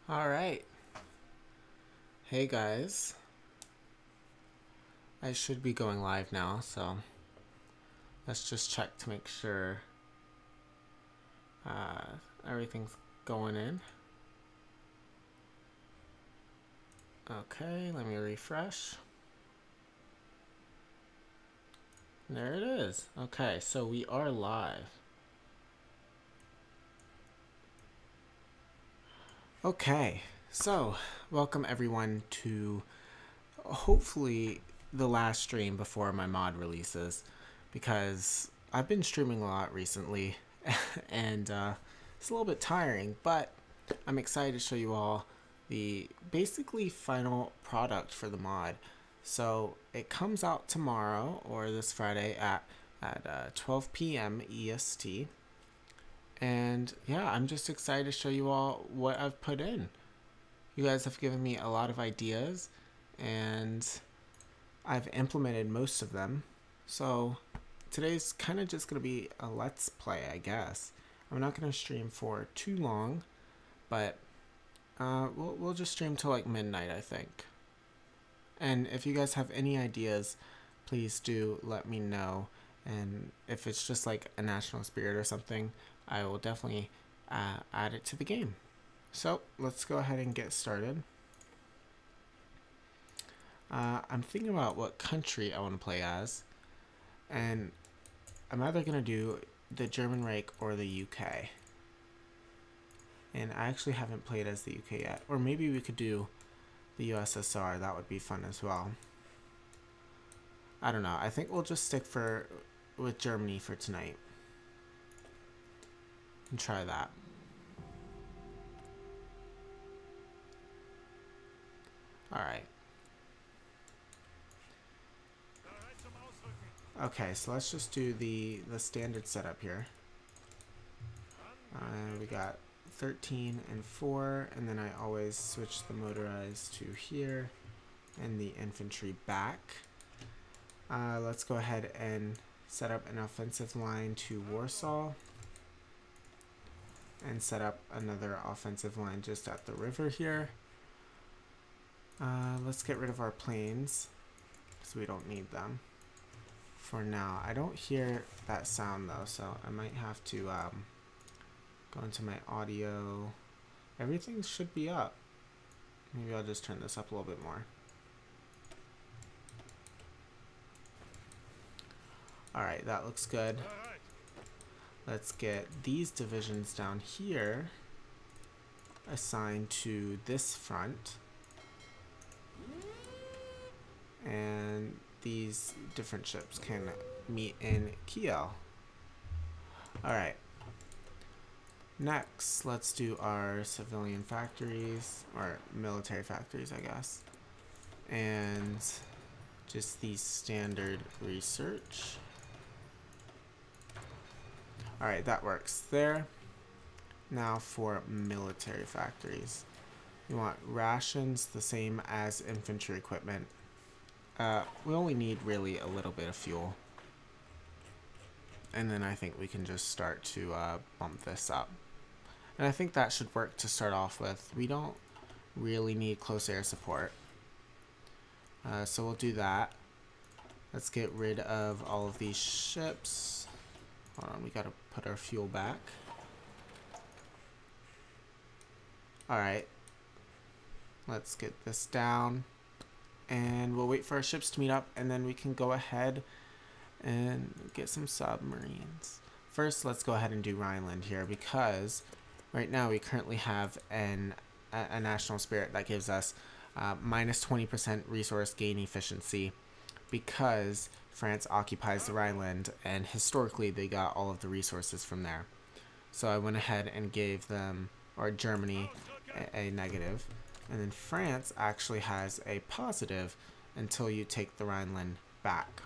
All right. Hey guys. I should be going live now, so let's just check to make sure everything's going in. Okay, let me refresh. There it is. Okay, so we are live. Okay, so welcome everyone to hopefully the last stream before my mod releases, because I've been streaming a lot recently and it's a little bit tiring, but I'm excited to show you all the basically final product for the mod. So it comes out tomorrow or this Friday at 12 p.m. EST. And yeah, I'm just excited to show you all what I've put in. You guys have given me a lot of ideas and I've implemented most of them. So today's kind of just going to be a let's play, I guess. I'm not going to stream for too long, but we'll just stream till like midnight, I think. And if you guys have any ideas, please do let me know. And if it's just like a national spirit or something, I will definitely add it to the game. So let's go ahead and get started. I'm thinking about what country I want to play as, and I'm either going to do the German Reich or the UK. And I actually haven't played as the UK yet, or maybe we could do the USSR. That would be fun as well. I don't know. I think we'll just stick with Germany for tonight and try that. All right. Okay, so let's just do the standard setup here. We got 13 and 4, and then I always switch the motorized to here and the infantry back. Let's go ahead and set up an offensive line to Warsaw and set up another offensive line just at the river here. Let's get rid of our planes because we don't need them for now. I don't hear that sound though, so I might have to go into my audio. Everything should be up. Maybe I'll just turn this up a little bit more. Alright, that looks good. Let's get these divisions down here assigned to this front. And these different ships can meet in Kiel. Alright. Next, let's do our civilian factories, or military factories, I guess. And just the standard research. Alright, that works there. Now for military factories. You want rations the same as infantry equipment. We only need really a little bit of fuel. And then I think we can just start to bump this up. And I think that should work to start off with. We don't really need close air support. So we'll do that. Let's get rid of all of these ships. Hold on, we gotta put our fuel back. Alright. Let's get this down. And we'll wait for our ships to meet up, and then we can go ahead and get some submarines. First, let's go ahead and do Rhineland here, because right now we currently have a national spirit that gives us minus 20% resource gain efficiency, because France occupies the Rhineland, and historically they got all of the resources from there. So I went ahead and gave them, or Germany, a negative. And then France actually has a positive until you take the Rhineland back.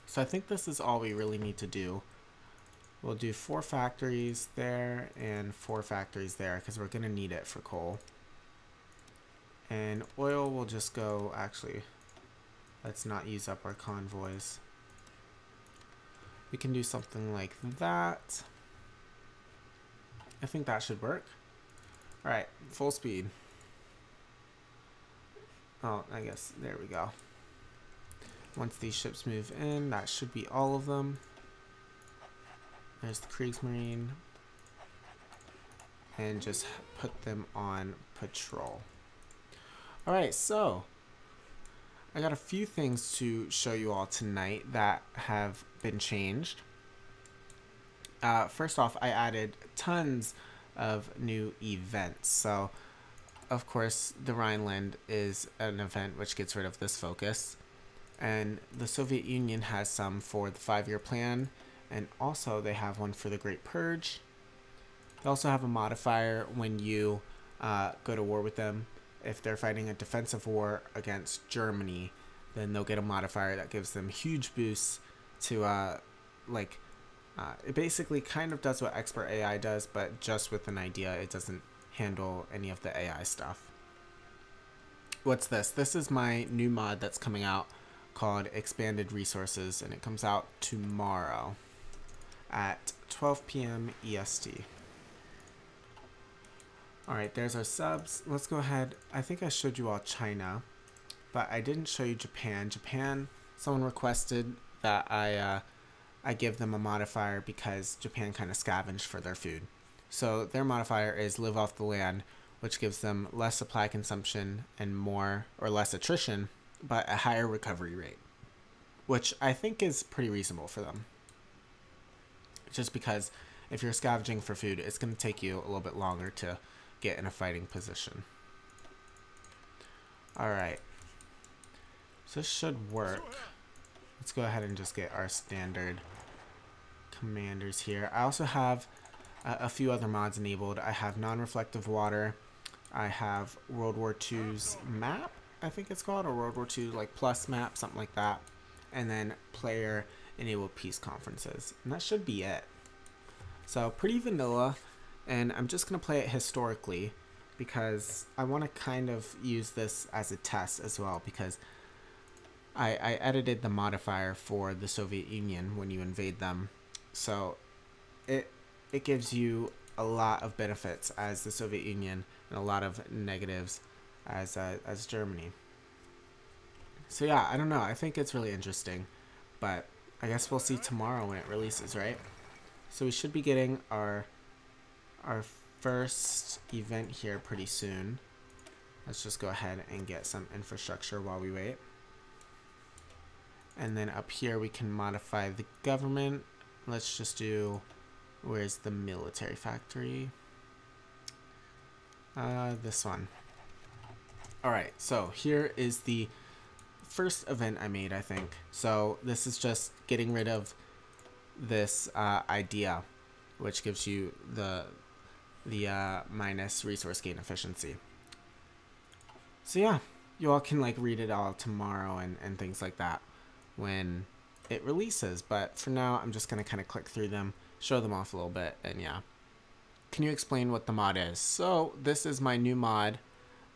So I think this is all we really need to do. We'll do 4 factories there and 4 factories there because we're going to need it for coal. And oil will just go, actually, let's not use up our convoys. We can do something like that. I think that should work. Alright, full speed. Oh, I guess, there we go. Once these ships move in, that should be all of them. There's the Kriegsmarine. And just put them on patrol. Alright, so I got a few things to show you all tonight that have been changed. First off, I added tons of new events. So, of course, the Rhineland is an event which gets rid of this focus. And the Soviet Union has some for the 5-year plan. And also they have one for the Great Purge. They also have a modifier when you go to war with them. If they're fighting a defensive war against Germany, then they'll get a modifier that gives them huge boosts to it basically kind of does what Expert AI does, but just with an idea. It doesn't handle any of the AI stuff. What's this? This is my new mod that's coming out called Expanded Resources, and it comes out tomorrow at 12 p.m. EST. Alright, there's our subs. Let's go ahead. I think I showed you all China, but I didn't show you Japan. Japan, someone requested that I give them a modifier because Japan kind of scavenged for their food. So their modifier is live off the land, which gives them less supply consumption and more or less attrition, but a higher recovery rate, which I think is pretty reasonable for them. Just because if you're scavenging for food, it's going to take you a little bit longer to get in a fighting position. Alright. So this should work. Let's go ahead and just get our standard commanders here. I also have a few other mods enabled. I have non-reflective water. I have World War II's map, I think it's called, or World War II like plus map, something like that. And then player enabled peace conferences. And that should be it. So pretty vanilla, and I'm just going to play it historically because I want to kind of use this as a test as well, because I edited the modifier for the Soviet Union when you invade them. So it gives you a lot of benefits as the Soviet Union and a lot of negatives as Germany. So yeah, I don't know. I think it's really interesting, but I guess we'll see tomorrow when it releases, right? So we should be getting our first event here pretty soon. Let's just go ahead and get some infrastructure while we wait. And then up here we can modify the government. Let's just do, where's the military factory? This one. Alright, so here is the first event I made, I think. So this is just getting rid of this idea, which gives you the minus resource gain efficiency. So yeah, you all can like read it all tomorrow and things like that when it releases. But for now, I'm just going to kind of click through them, show them off a little bit, and yeah. Can you explain what the mod is? So this is my new mod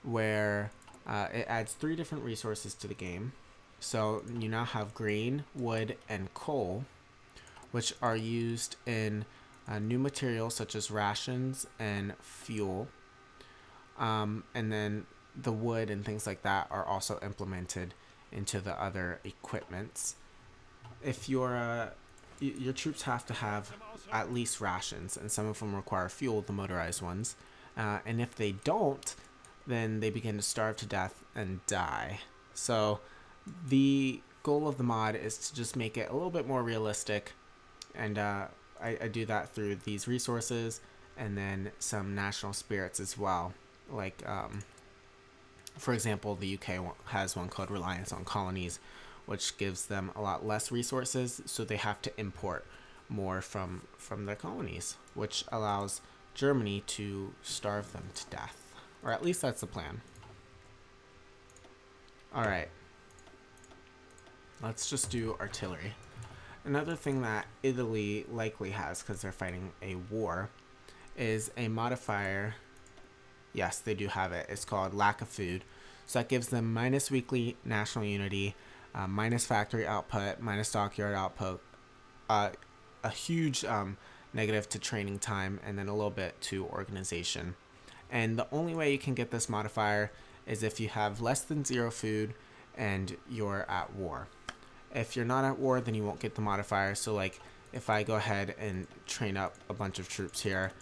where it adds 3 different resources to the game. So you now have grain, wood, and coal, which are used in new materials such as rations and fuel. And then the wood and things like that are also implemented into the other equipments. If your troops have to have at least rations, and some of them require fuel, the motorized ones. And if they don't, then they begin to starve to death and die. So the goal of the mod is to just make it a little bit more realistic, and I do that through these resources and then some national spirits as well. Like, for example, the UK has one called Reliance on Colonies, which gives them a lot less resources, so they have to import more from their colonies, which allows Germany to starve them to death. Or at least that's the plan. Alright. Let's just do artillery. Another thing that Italy likely has, because they're fighting a war, is a modifier. Yes, they do have it. It's called lack of food. So that gives them minus weekly national unity, minus factory output, minus stockyard output, a huge negative to training time, and then a little bit to organization. And the only way you can get this modifier is if you have less than 0 food and you're at war. If you're not at war, then you won't get the modifier. So like if I go ahead and train up a bunch of troops here,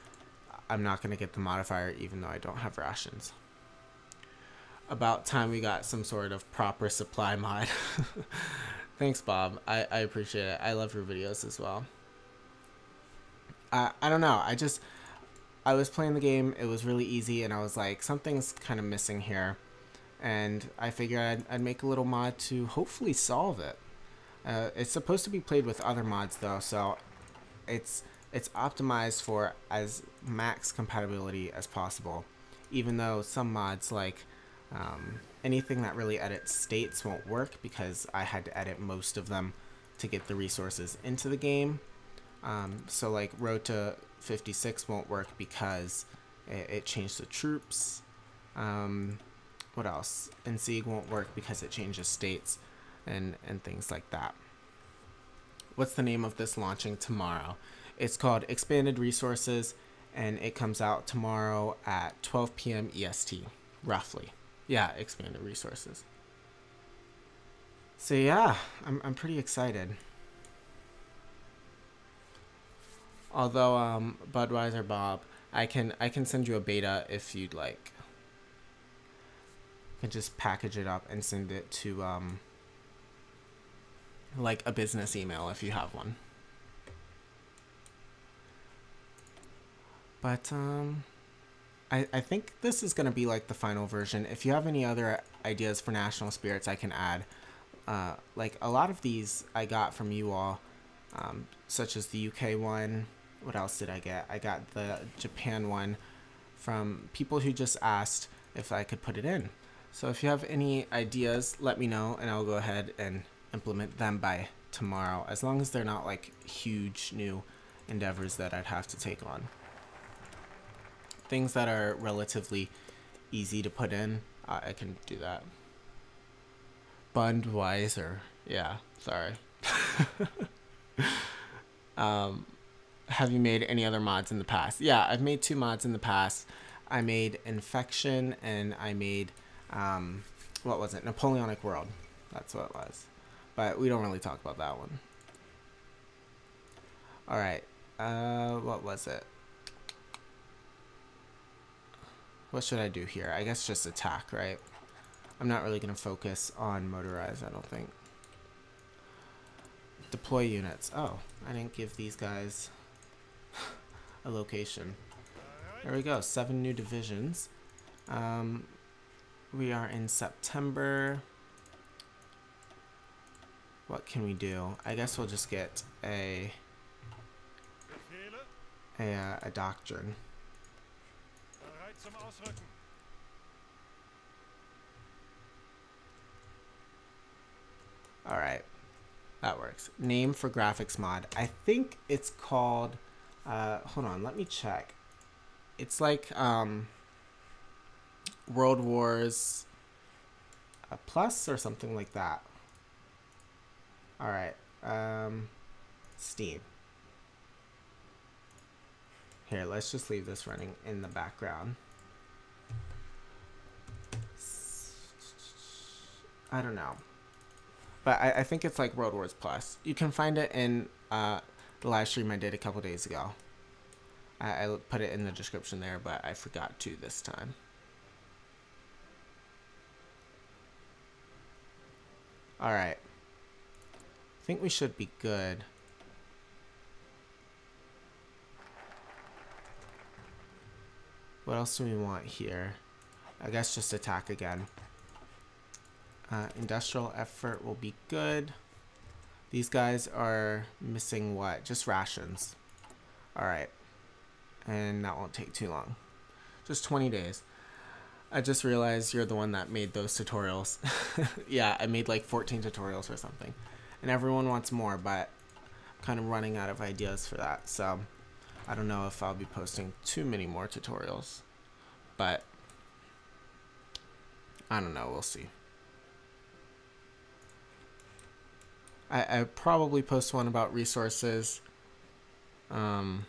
I'm not going to get the modifier even though I don't have rations. About time we got some sort of proper supply mod. Thanks, Bob. I appreciate it. I love your videos as well. I don't know. I was playing the game. It was really easy, and I was like, something's kind of missing here. And I figured I'd make a little mod to hopefully solve it. It's supposed to be played with other mods, though, so it's optimized for as max compatibility as possible. Even though some mods, like anything that really edits states, won't work because I had to edit most of them to get the resources into the game. So like Road to 56 won't work because it changed the troops. What else? Insieg won't work because it changes states and things like that. What's the name of this launching tomorrow? It's called Expanded Resources, and it comes out tomorrow at 12 p.m. EST, roughly. Yeah, Expanded Resources. So yeah, I'm pretty excited. Although Budweiser Bob, I can send you a beta if you'd like. I can just package it up and send it to like a business email if you have one. But I think this is gonna be like the final version. If you have any other ideas for national spirits, I can add. Like a lot of these I got from you all, such as the UK one. What else did I get? I got the Japan one from people who just asked if I could put it in. So if you have any ideas, let me know and I'll go ahead and implement them by tomorrow, as long as they're not like huge new endeavors that I'd have to take on. Things that are relatively easy to put in, I can do that. Budweiser, yeah, sorry. Have you made any other mods in the past? Yeah, I've made 2 mods in the past. I made Infection and I made, what was it? Napoleonic World. That's what it was. But we don't really talk about that one. Alright, what was it? What should I do here? I guess just attack, right? I'm not really going to focus on motorized, I don't think. Deploy units. Oh, I didn't give these guys a location. There we go, 7 new divisions. We are in September. What can we do? I guess we'll just get a doctrine. Alright, that works. Name for graphics mod. I think it's called, hold on, let me check. It's like World Wars Plus or something like that. Alright, Steam. Here, let's just leave this running in the background. I don't know. But I think it's like World Wars Plus. You can find it in the live stream I did a couple days ago. I put it in the description there, but I forgot to this time. Alright. I think we should be good. What else do we want here? I guess just attack again. Industrial effort will be good. These guys are missing what? Just rations. Alright. And that won't take too long. Just 20 days. I just realized you're the one that made those tutorials. Yeah, I made like 14 tutorials or something. And everyone wants more, but I'm kind of running out of ideas for that. So I don't know if I'll be posting too many more tutorials. But I don't know, we'll see. I probably post one about resources. And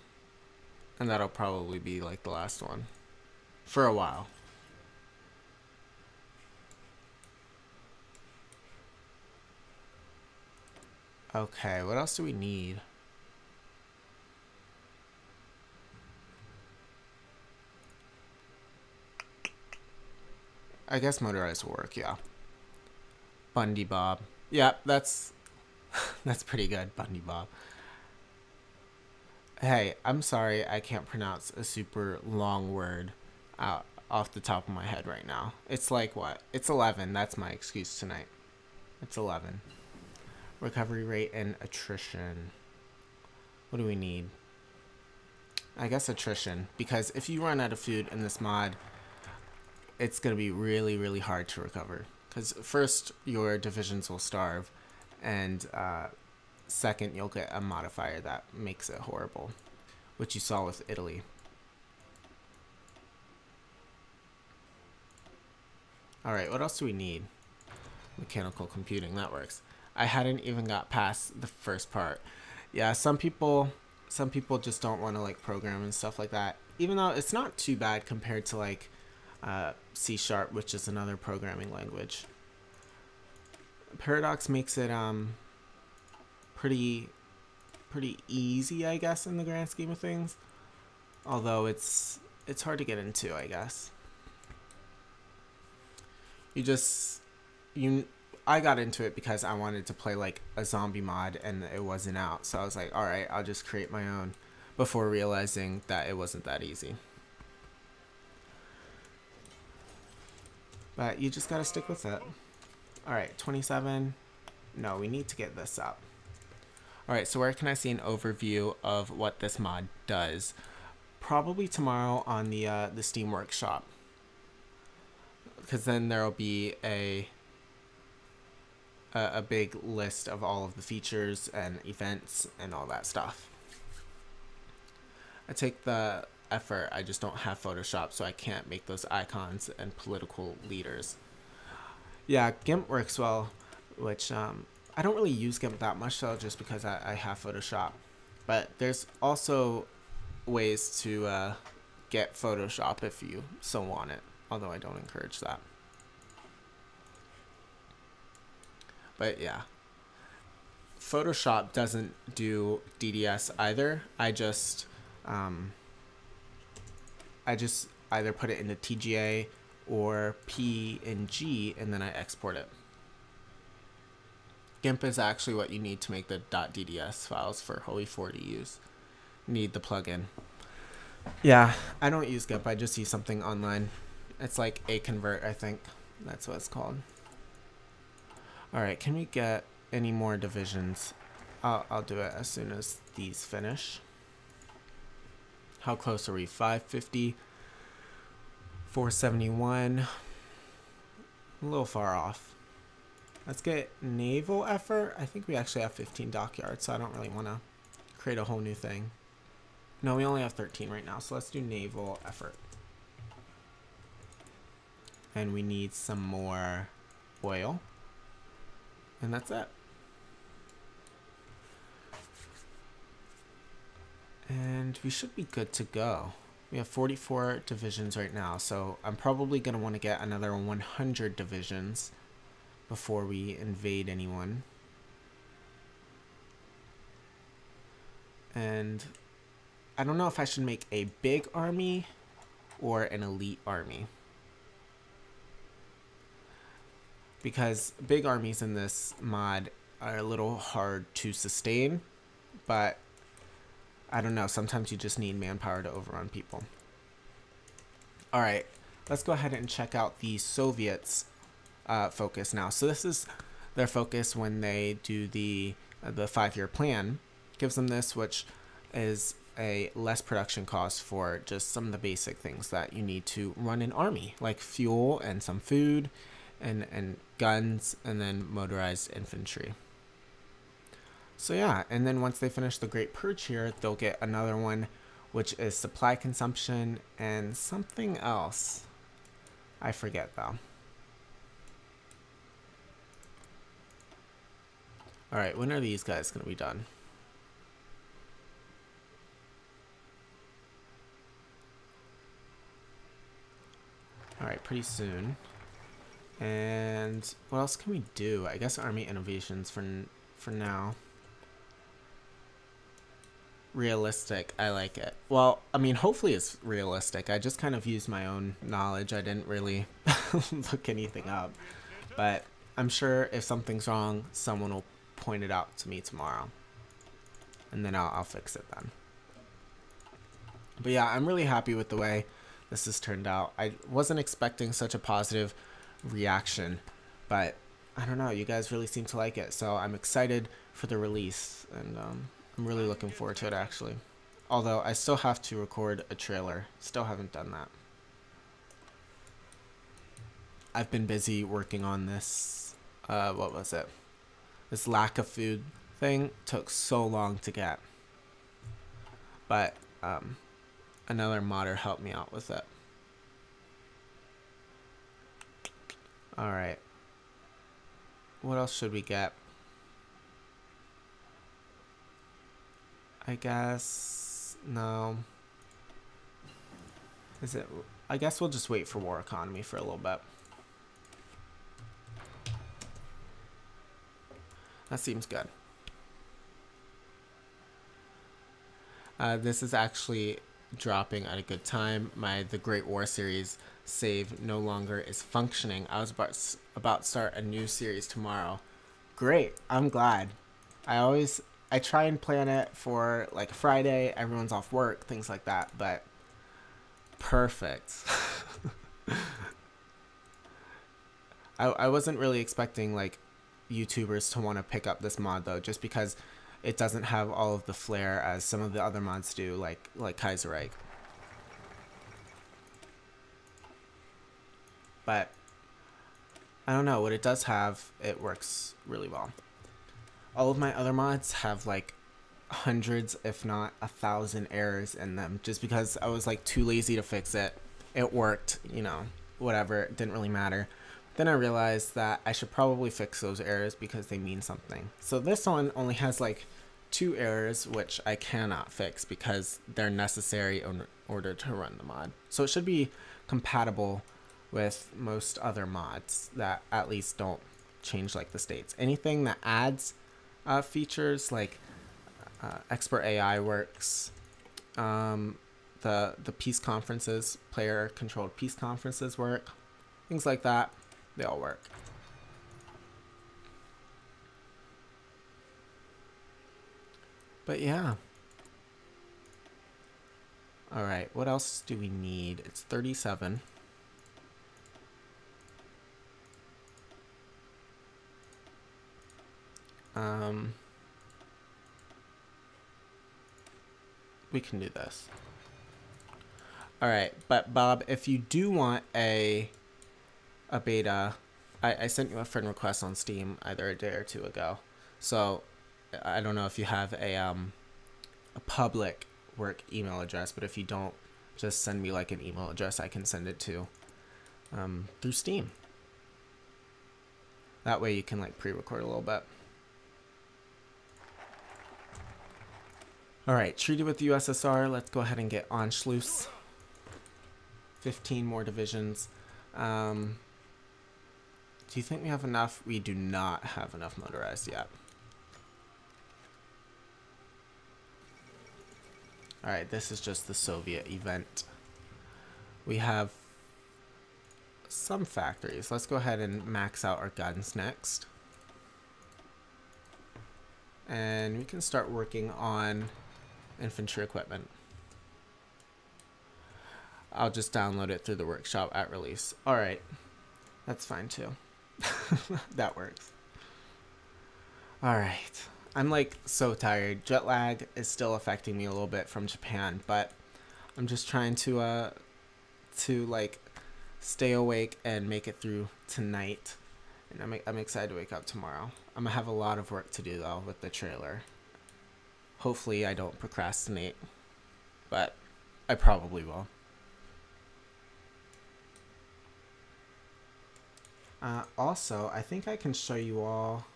that'll probably be like the last one. for a while. Okay, what else do we need? I guess motorized will work, yeah. Bundy Bob. Yeah, that's that's pretty good, Bundy Bob. Hey, I'm sorry I can't pronounce a super long word out off the top of my head right now. It's like what? It's 11. That's my excuse tonight. It's 11. Recovery rate and attrition. What do we need? I guess attrition, because if you run out of food in this mod, it's going to be really, really hard to recover. Because first, your divisions will starve, and second, you'll get a modifier that makes it horrible, which you saw with Italy. Alright, what else do we need? Mechanical computing, that works. I hadn't even got past the first part. Yeah, some people just don't want to like program and stuff like that, even though it's not too bad compared to like C#, which is another programming language. Paradox makes it pretty easy, I guess, in the grand scheme of things. Although it's hard to get into, I guess. I got into it because I wanted to play like a zombie mod and it wasn't out. So I was like, alright, I'll just create my own, before realizing that it wasn't that easy. But you just gotta stick with it. Alright, 27. No, we need to get this up. Alright, so where can I see an overview of what this mod does? Probably tomorrow on the Steam Workshop. Because then there'll be a big list of all of the features and events and all that stuff. I take the effort, I just don't have Photoshop, so I can't make those icons and political leaders. Yeah, GIMP works well, which I don't really use GIMP that much though, just because I have Photoshop. But there's also ways to get Photoshop if you so want it, although I don't encourage that. But yeah, Photoshop doesn't do DDS either. I just either put it into TGA or PNG and then I export it. GIMP is actually what you need to make the .dds files for Hoey4 to use. You need the plugin. Yeah, I don't use GIMP, I just use something online. It's like aconvert, I think. That's what it's called. Alright, can we get any more divisions? I'll do it as soon as these finish. How close are we? 550, 471. A little far off. Let's get naval effort. I think we actually have 15 dockyards, so I don't really want to create a whole new thing. No, we only have 13 right now, so let's do naval effort. And we need some more oil. And that's it. And we should be good to go. We have 44 divisions right now, so I'm probably going to want to get another 100 divisions before we invade anyone. And I don't know if I should make a big army or an elite army. Because big armies in this mod are a little hard to sustain, but I don't know, sometimes you just need manpower to overrun people. Alright, let's go ahead and check out the Soviets' focus now. So this is their focus when they do the 5-year plan. Gives them this, which is a less production cost for just some of the basic things that you need to run an army, like fuel and some food and guns and then motorized infantry. So yeah, and then once they finish the Great Purge here, they'll get another one, which is supply consumption and something else. I forget though. Alright, when are these guys going to be done? Alright, pretty soon. And what else can we do? I guess army innovations for now. Realistic, I like it. Well, I mean, hopefully it's realistic. I just kind of used my own knowledge. I didn't really look anything up. But I'm sure if something's wrong, someone will point it out to me tomorrow. And then I'll fix it then. But yeah, I'm really happy with the way this has turned out. I wasn't expecting such a positive reaction, but I don't know, you guys really seem to like it. So I'm excited for the release, and I'm really looking forward to it actually. Although I still have to record a trailer. Still haven't done that. I've been busy working on this, what was it? This lack of food thing took so long to get. But another modder helped me out with it. Alright. What else should we get? I guess... no. Is it... I guess we'll just wait for war economy for a little bit. That seems good. This is actually dropping at a good time. The Great War series save no longer is functioning. I was about to start a new series tomorrow. Great. I'm glad. I try and plan it for like Friday. Everyone's off work, things like that. But perfect. I wasn't really expecting like YouTubers to want to pick up this mod though, just because it doesn't have all of the flair as some of the other mods do, like Kaiserreich. But I don't know, what it does have, it works really well. All of my other mods have like hundreds, if not 1,000 errors in them, just because I was like too lazy to fix it. It worked, you know, whatever, it didn't really matter. Then I realized that I should probably fix those errors because they mean something. So this one only has like 2 errors, which I cannot fix because they're necessary in order to run the mod. So it should be compatible with most other mods that at least don't change like the states. Anything that adds features like expert AI works, the peace conferences, player controlled peace conferences work, things like that. They all work. But yeah. Alright, what else do we need? It's 37. We can do this. Alright, but Bob, if you do want a beta, I sent you a friend request on Steam either a day or 2 ago. So I don't know if you have a public work email address, but if you don't, just send me like an email address I can send it to through Steam. That way you can like pre-record a little bit. Alright, treaty with the USSR. Let's go ahead and get Anschluss. 15 more divisions. Do you think we have enough? We do not have enough motorized yet. Alright, this is just the Soviet event. We have some factories. Let's go ahead and max out our guns next. And we can start working on infantry equipment. I'll just download it through the workshop at release. Alright, that's fine too. That works. Alright, I'm like so tired. Jet lag is still affecting me a little bit from Japan, but I'm just trying to like stay awake and make it through tonight. And I'm excited to wake up tomorrow. I'm gonna have a lot of work to do though with the trailer. Hopefully I don't procrastinate, but I probably will. Also, I think I can show you all.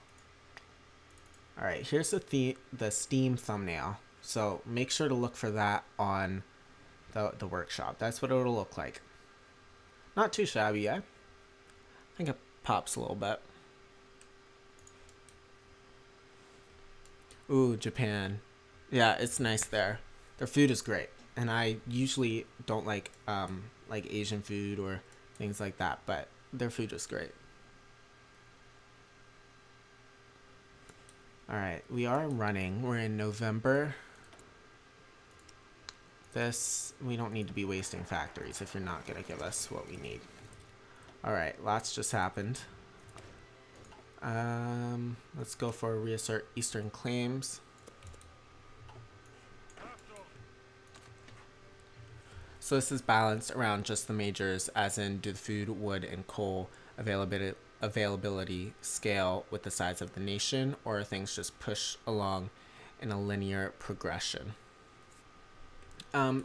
Alright, here's the Steam thumbnail. So make sure to look for that on the workshop. That's what it'll look like. Not too shabby yet. I think it pops a little bit. Ooh, Japan. Yeah, it's nice there. Their food is great. And I usually don't like Asian food or things like that, but their food is great. Alright, we are running. We're in November. We don't need to be wasting factories if you're not going to give us what we need. Alright, lots just happened. Let's go for reassert Eastern claims. So this is balanced around just the majors, as in do the food, wood, and coal availability scale with the size of the nation, or are things just push along in a linear progression?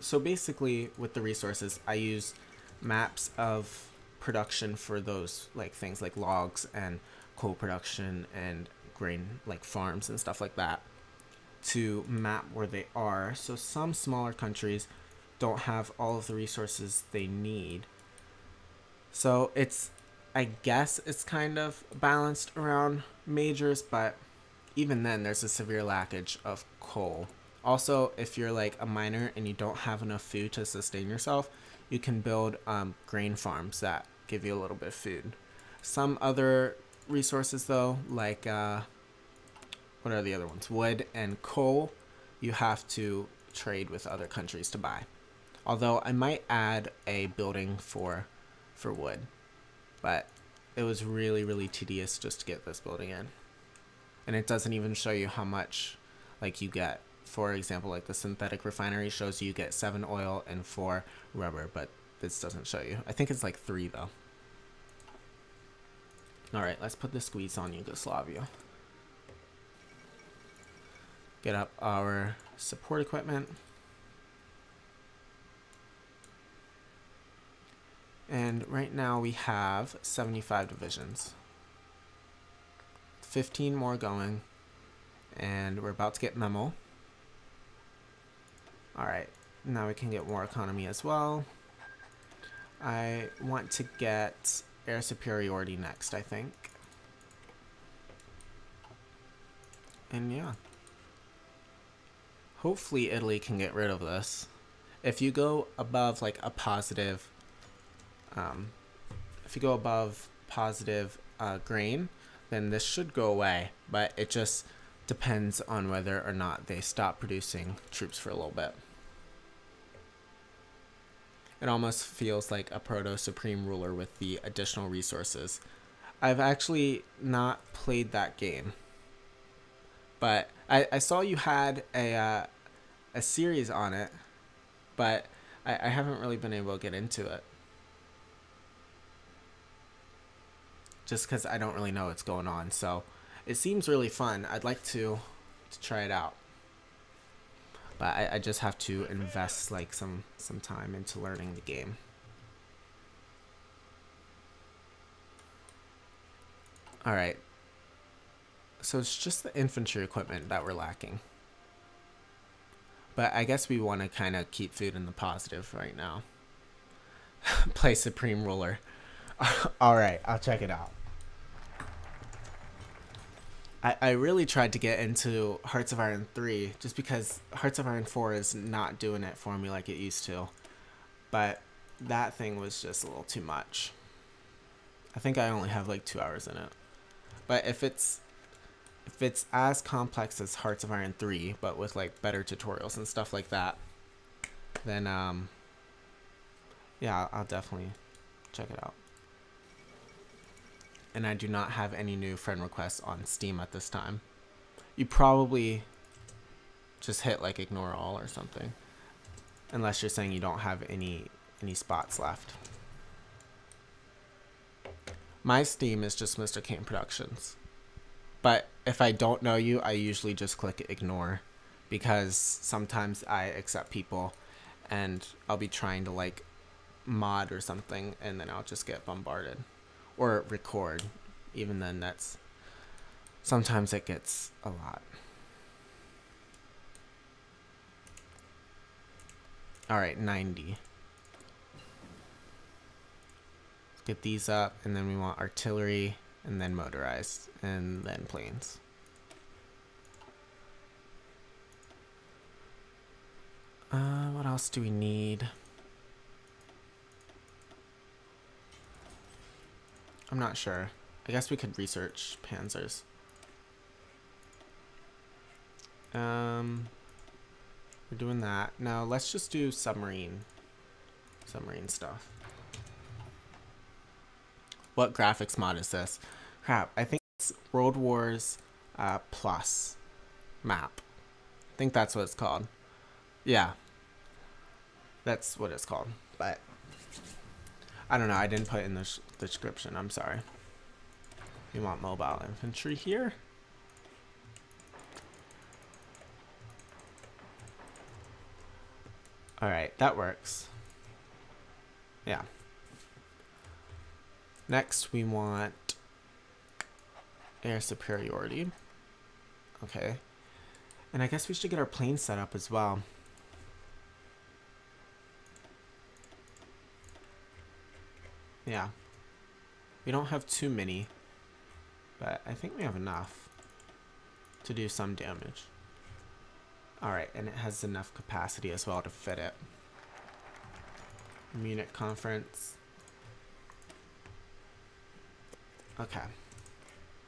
So basically with the resources, I use maps of production for those things like logs and coal production and grain farms and stuff like that to map where they are. So some smaller countries don't have all of the resources they need. So I guess it's kind of balanced around majors, but even then there's a severe lackage of coal. Also, if you're a miner and you don't have enough food to sustain yourself, you can build grain farms that give you a little bit of food. Some other resources though, what are the other ones? Wood and coal, you have to trade with other countries to buy. Although I might add a building for wood, but it was really, really tedious just to get this building in. And it doesn't even show you how much you get. For example, the synthetic refinery shows you get 7 oil and 4 rubber, but this doesn't show you. I think it's 3 though. Alright, let's put the squeeze on Yugoslavia. Get up our support equipment. And right now we have 75 divisions. 15 more going. And we're about to get memo. Alright, now we can get war economy as well. I want to get air superiority next, I think. And yeah. Hopefully Italy can get rid of this. If you go above a positive grain, then this should go away, but it just depends on whether or not they stop producing troops for a little bit. It almost feels like a proto-supreme ruler with the additional resources. I've actually not played that game, but I saw you had a series on it, but I haven't really been able to get into it. Just because I don't really know what's going on. So it seems really fun. I'd like to try it out. But I just have to invest some time into learning the game. Alright. So it's just the infantry equipment that we're lacking. But I guess we want to kind of keep food in the positive right now. Play Supreme Ruler. Alright, I'll check it out. I really tried to get into Hearts of Iron 3 just because Hearts of Iron 4 is not doing it for me like it used to. But that thing was just a little too much. I think I only have 2 hours in it. But if it's as complex as Hearts of Iron 3, but with better tutorials and stuff like that, then yeah, I'll definitely check it out. And I do not have any new friend requests on Steam at this time. You probably just hit ignore all or something, unless you're saying you don't have any spots left. My Steam is just Mr. Kane Productions, but if I don't know you, I usually just click ignore, because sometimes I accept people and I'll be trying to mod or something, and then I'll just get bombarded. Or record. Even then, sometimes it gets a lot. Alright, 90. get these up, and then we want artillery, and then motorized, and then planes. What else do we need? I'm not sure. I guess we could research panzers. We're doing that. Now let's just do submarine stuff. What graphics mod is this? Crap, I think it's World Wars Plus map. I think that's what it's called. Yeah, that's what it's called. But I don't know. I didn't put it in the description. I'm sorry. We want mobile infantry here. All right, that works. Yeah. Next, we want air superiority. Okay. And I guess we should get our plane set up as well. Yeah. We don't have too many, but I think we have enough to do some damage. Alright, and it has enough capacity as well to fit it. Munich conference. Okay.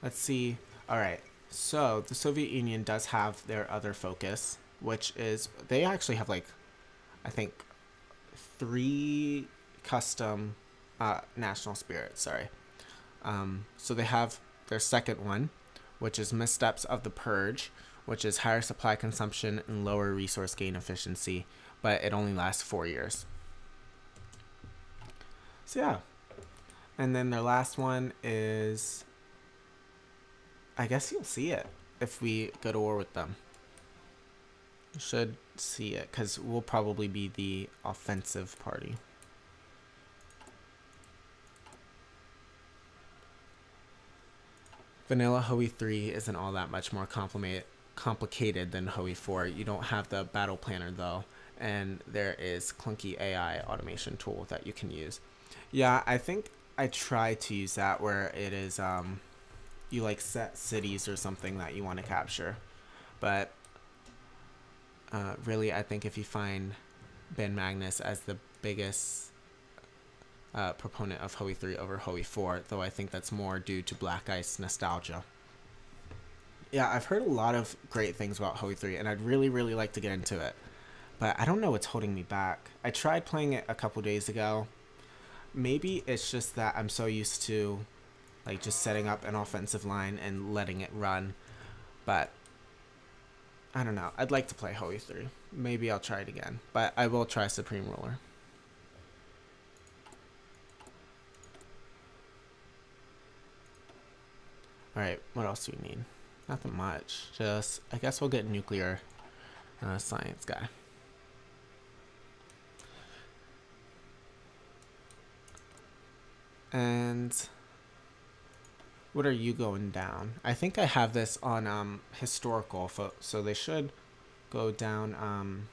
Let's see. Alright, so the Soviet Union does have their other focus, which is, they actually have like, I think, 3 custom national spirits, sorry. So they have their second one, which is Missteps of the Purge, which is higher supply consumption and lower resource gain efficiency, but it only lasts 4 years. So yeah. And then their last one is, I guess you'll see it if we go to war with them. You should see it, because we'll probably be the offensive party. Vanilla Hoey 3 isn't all that much more complicated than Hoey 4. You don't have the battle planner though, and there is clunky AI automation tool that you can use. Yeah, I think I tried to use that where it is you like set cities or something that you want to capture, but really I think if you find Ben Magnus as the biggest proponent of Hoey 3 over Hoey 4, though I think that's more due to Black Ice nostalgia. Yeah, I've heard a lot of great things about Hoey 3, and I'd really like to get into it, but I don't know what's holding me back. I tried playing it a couple days ago. Maybe it's just that I'm so used to like just setting up an offensive line and letting it run, but I don't know. I'd like to play Hoey 3. Maybe I'll try it again, but I will try Supreme Ruler. Alright, what else do we need? Nothing much. Just, I guess we'll get nuclear science guy. And what are you going down? I think I have this on historical, so they should go down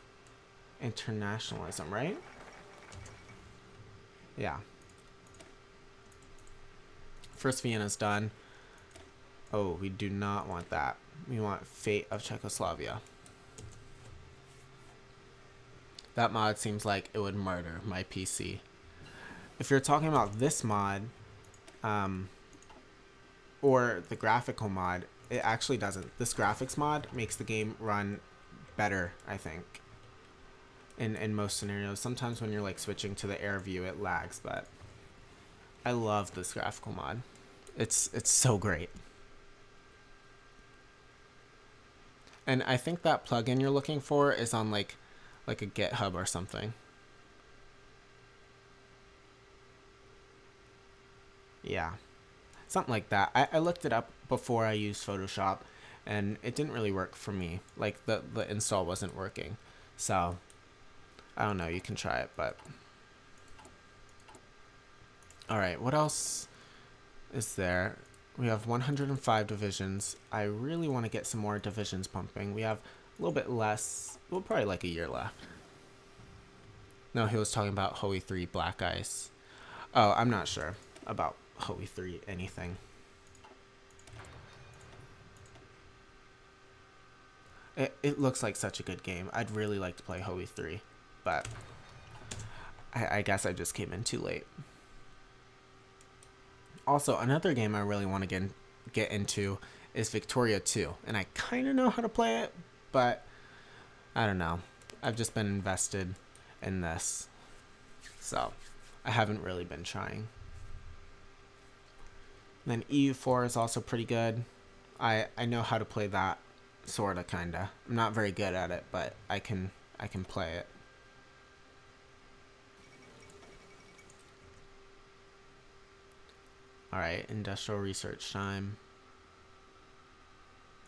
internationalism, right? Yeah. First Vienna's done. Oh, we do not want that. We want Fate of Czechoslovakia. That mod seems like it would murder my PC. If you're talking about this mod, or the graphical mod, it actually doesn't. This graphics mod makes the game run better, I think, in most scenarios. Sometimes when you're like switching to the air view, it lags, but I love this graphical mod. It's so great. And I think that plugin you're looking for is on like a GitHub or something. Yeah, something like that. I looked it up before I used Photoshop, and it didn't really work for me. Like the install wasn't working. So I don't know, you can try it, but all right, what else is there? We have 105 divisions. I really want to get some more divisions pumping. We have a little bit less, well, probably like a year left. No, he was talking about Hoey 3 Black Ice. Oh, I'm not sure. about Hoey 3 anything. It looks like such a good game. I'd really like to play Hoey 3, but I guess I just came in too late. Also, another game I really want to get into is Victoria 2, and I kind of know how to play it, but I don't know. I've just been invested in this, so I haven't really been trying. And then EU4 is also pretty good. I know how to play that, sorta, kinda. I'm not very good at it, but I can play it. Alright, industrial research time.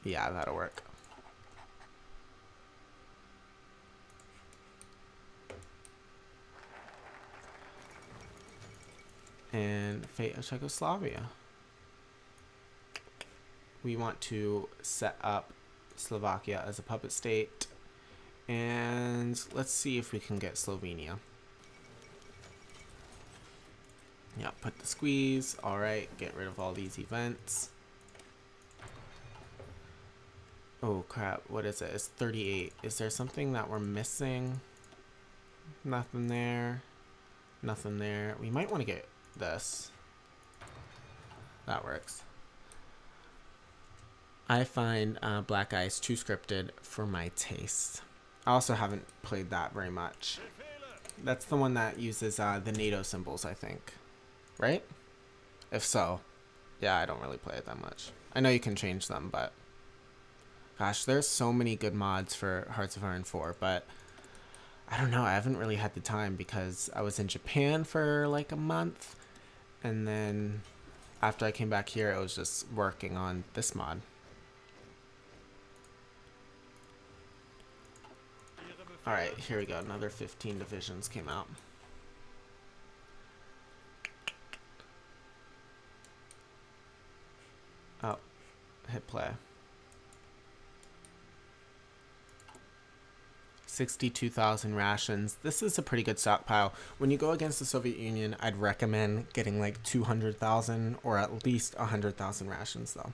Yeah, that'll work. And fate of Czechoslovakia. We want to set up Slovakia as a puppet state. And let's see if we can get Slovenia. Yeah, put the squeeze. Alright, get rid of all these events. Oh crap, what is it? It's 38. Is there something that we're missing? Nothing there. Nothing there. We might want to get this. That works. I find Black Ice too scripted for my taste. I also haven't played that very much. That's the one that uses the NATO symbols, I think. Right? If so, yeah, I don't really play it that much. I know you can change them, but gosh, there's so many good mods for Hearts of Iron 4, but I don't know, I haven't really had the time because I was in Japan for like a month, and then after I came back here, I was just working on this mod. Alright, here we go. Another 15 divisions came out. Oh, hit play. 62,000 rations. This is a pretty good stockpile. When you go against the Soviet Union, I'd recommend getting like 200,000 or at least 100,000 rations though.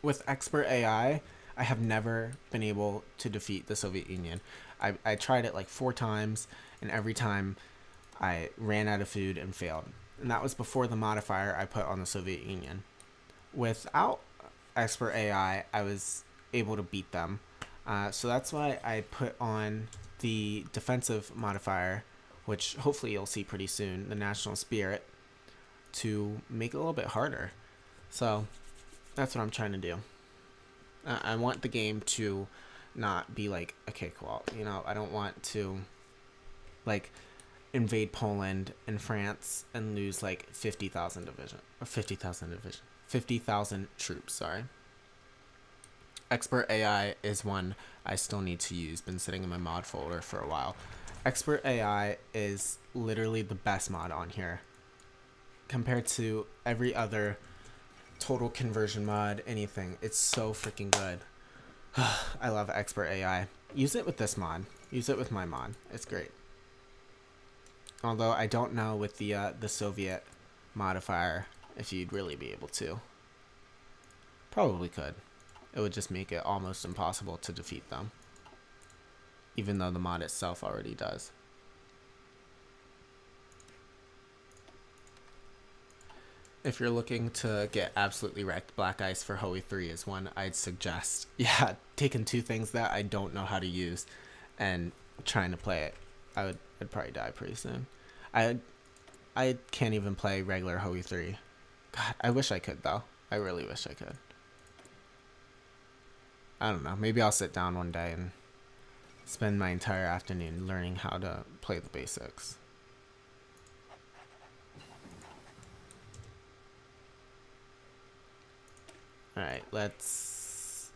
With expert AI, I have never been able to defeat the Soviet Union. I tried it like 4 times, and every time I ran out of food and failed. And that was before the modifier I put on the Soviet Union. Without expert AI, I was able to beat them. So that's why I put on the defensive modifier, which hopefully you'll see pretty soon, the National Spirit, to make it a little bit harder. So that's what I'm trying to do. I want the game to not be like a cakewalk. You know, I don't want to like invade Poland and France and lose like 50,000 troops, sorry. Expert AI is one I still need to use. Been sitting in my mod folder for a while. Expert AI is literally the best mod on here compared to every other total conversion mod, anything. It's so freaking good. I love Expert AI. Use it with this mod. Use it with my mod. It's great. Although I don't know with the Soviet modifier if you'd really be able to. Probably could. It would just make it almost impossible to defeat them. Even though the mod itself already does. If you're looking to get absolutely wrecked, Black Ice for Hoey 3 is one I'd suggest. Yeah, taking 2 things that I don't know how to use and trying to play it. I'd probably die pretty soon. I can't even play regular Hoey 3. God, I wish I could though. I really wish I could. I don't know. Maybe I'll sit down one day and spend my entire afternoon learning how to play the basics. Alright, let's...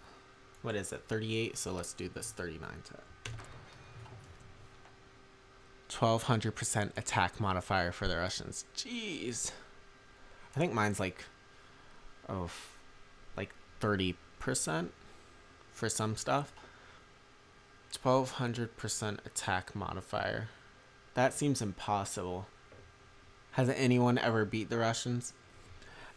What is it? 38? So let's do this 39 to 1200% attack modifier for the Russians. Jeez. I think mine's like... Oh, like 30% for some stuff. 1200% attack modifier. That seems impossible Has anyone ever beat the Russians?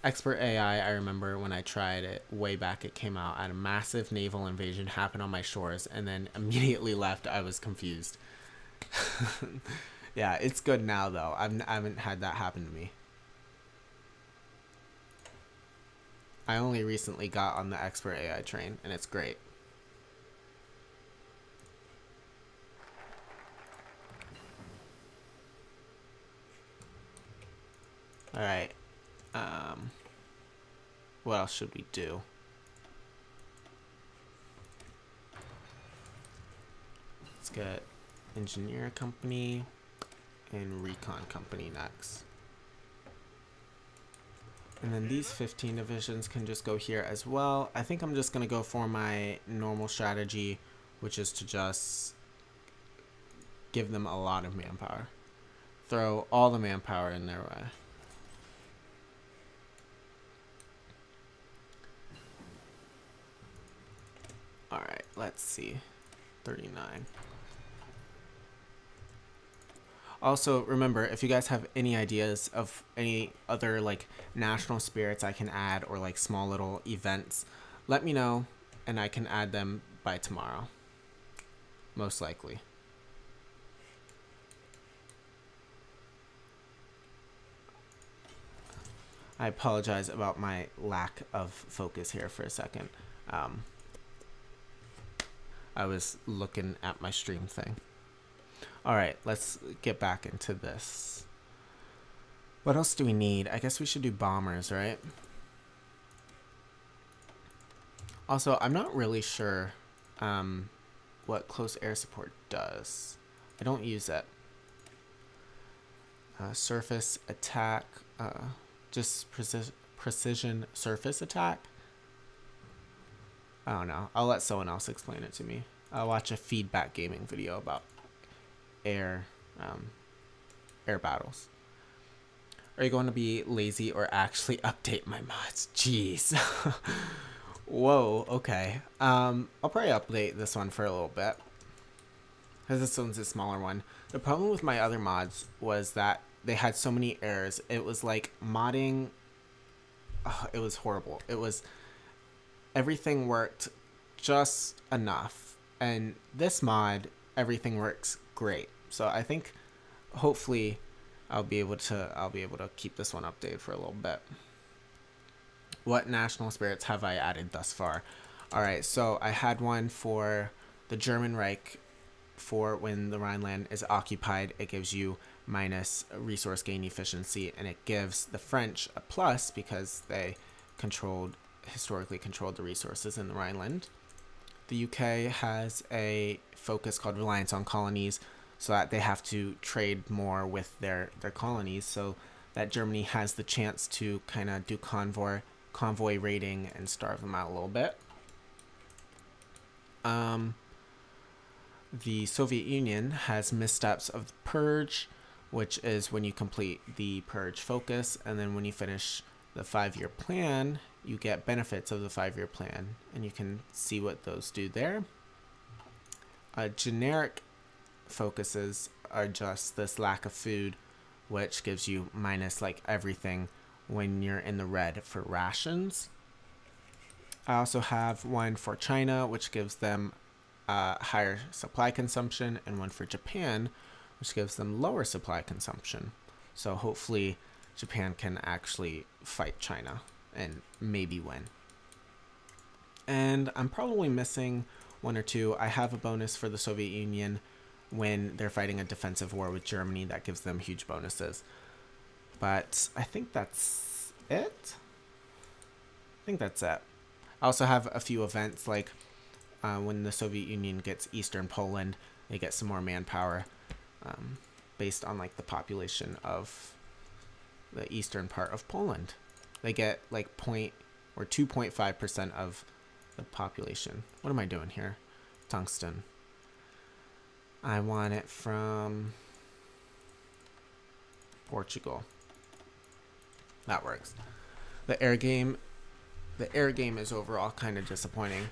Expert AI, I remember when I tried it way back, it came out at a massive naval invasion happened on my shores and then immediately left. I was confused. Yeah, it's good now though. I haven't had that happen to me. I only recently got on the Expert AI train and it's great. Alright. What else should we do? Let's get engineer company and recon company next. And then these 15 divisions can just go here as well. I think I'm just going to go for my normal strategy, which is to just give them a lot of manpower. Throw all the manpower in their way. Alright, let's see. 39. Also, remember, if you guys have any ideas of any other like national spirits I can add or like small little events, let me know and I can add them by tomorrow. Most likely. I apologize about my lack of focus here for a second. I was looking at my stream thing. Alright, let's get back into this. What else do we need? I guess we should do bombers, right? Also, I'm not really sure what close air support does. I don't use it. Surface attack, just precision surface attack. I don't know. I'll let someone else explain it to me. I'll watch a feedback gaming video about air battles. Are you going to be lazy or actually update my mods? Jeez. Whoa, okay. I'll probably update this one for a little bit, because this one's a smaller one. The problem with my other mods was that they had so many errors. It was like modding. Oh, it was horrible. It was, everything worked just enough, and this mod, everything works great. So I think hopefully I'll be able to keep this one updated for a little bit. What national spirits have I added thus far? All right, so I had one for the German Reich. For when the Rhineland is occupied, it gives you minus resource gain efficiency, and it gives the French a plus because they historically controlled the resources in the Rhineland. The UK has a focus called reliance on colonies, so that they have to trade more with their colonies, so that Germany has the chance to kind of do convoy raiding and starve them out a little bit. The Soviet Union has missteps of the purge, which is when you complete the purge focus, and then when you finish the 5-year plan, you get benefits of the 5-year plan, and you can see what those do there. Generic focuses are just this lack of food, which gives you minus like everything when you're in the red for rations. I also have one for China, which gives them higher supply consumption, and one for Japan, which gives them lower supply consumption. So hopefully Japan can actually fight China and maybe win. And I'm probably missing one or two. I have a bonus for the Soviet Union when they're fighting a defensive war with Germany that gives them huge bonuses. But I think that's it. I also have a few events like when the Soviet Union gets Eastern Poland, they get some more manpower based on like the population of the eastern part of Poland. They get like 2.5% of the population. What am I doing here? Tungsten. I want it from Portugal. That works. The air game is overall kind of disappointing.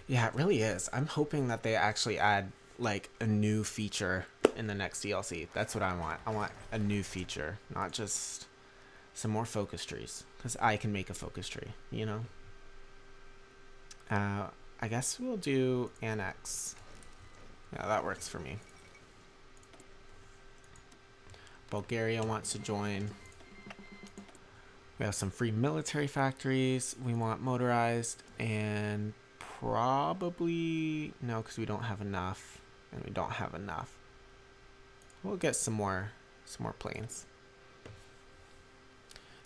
Yeah, it really is. I'm hoping that they actually add like a new feature in the next DLC. That's what I want. I want a new feature, not just some more focus trees, because I can make a focus tree, you know? I guess we'll do annex. Yeah, that works for me. Bulgaria wants to join. We have some free military factories. We want motorized, and probably no, because we don't have enough, and we don't have enough. We'll get some more planes.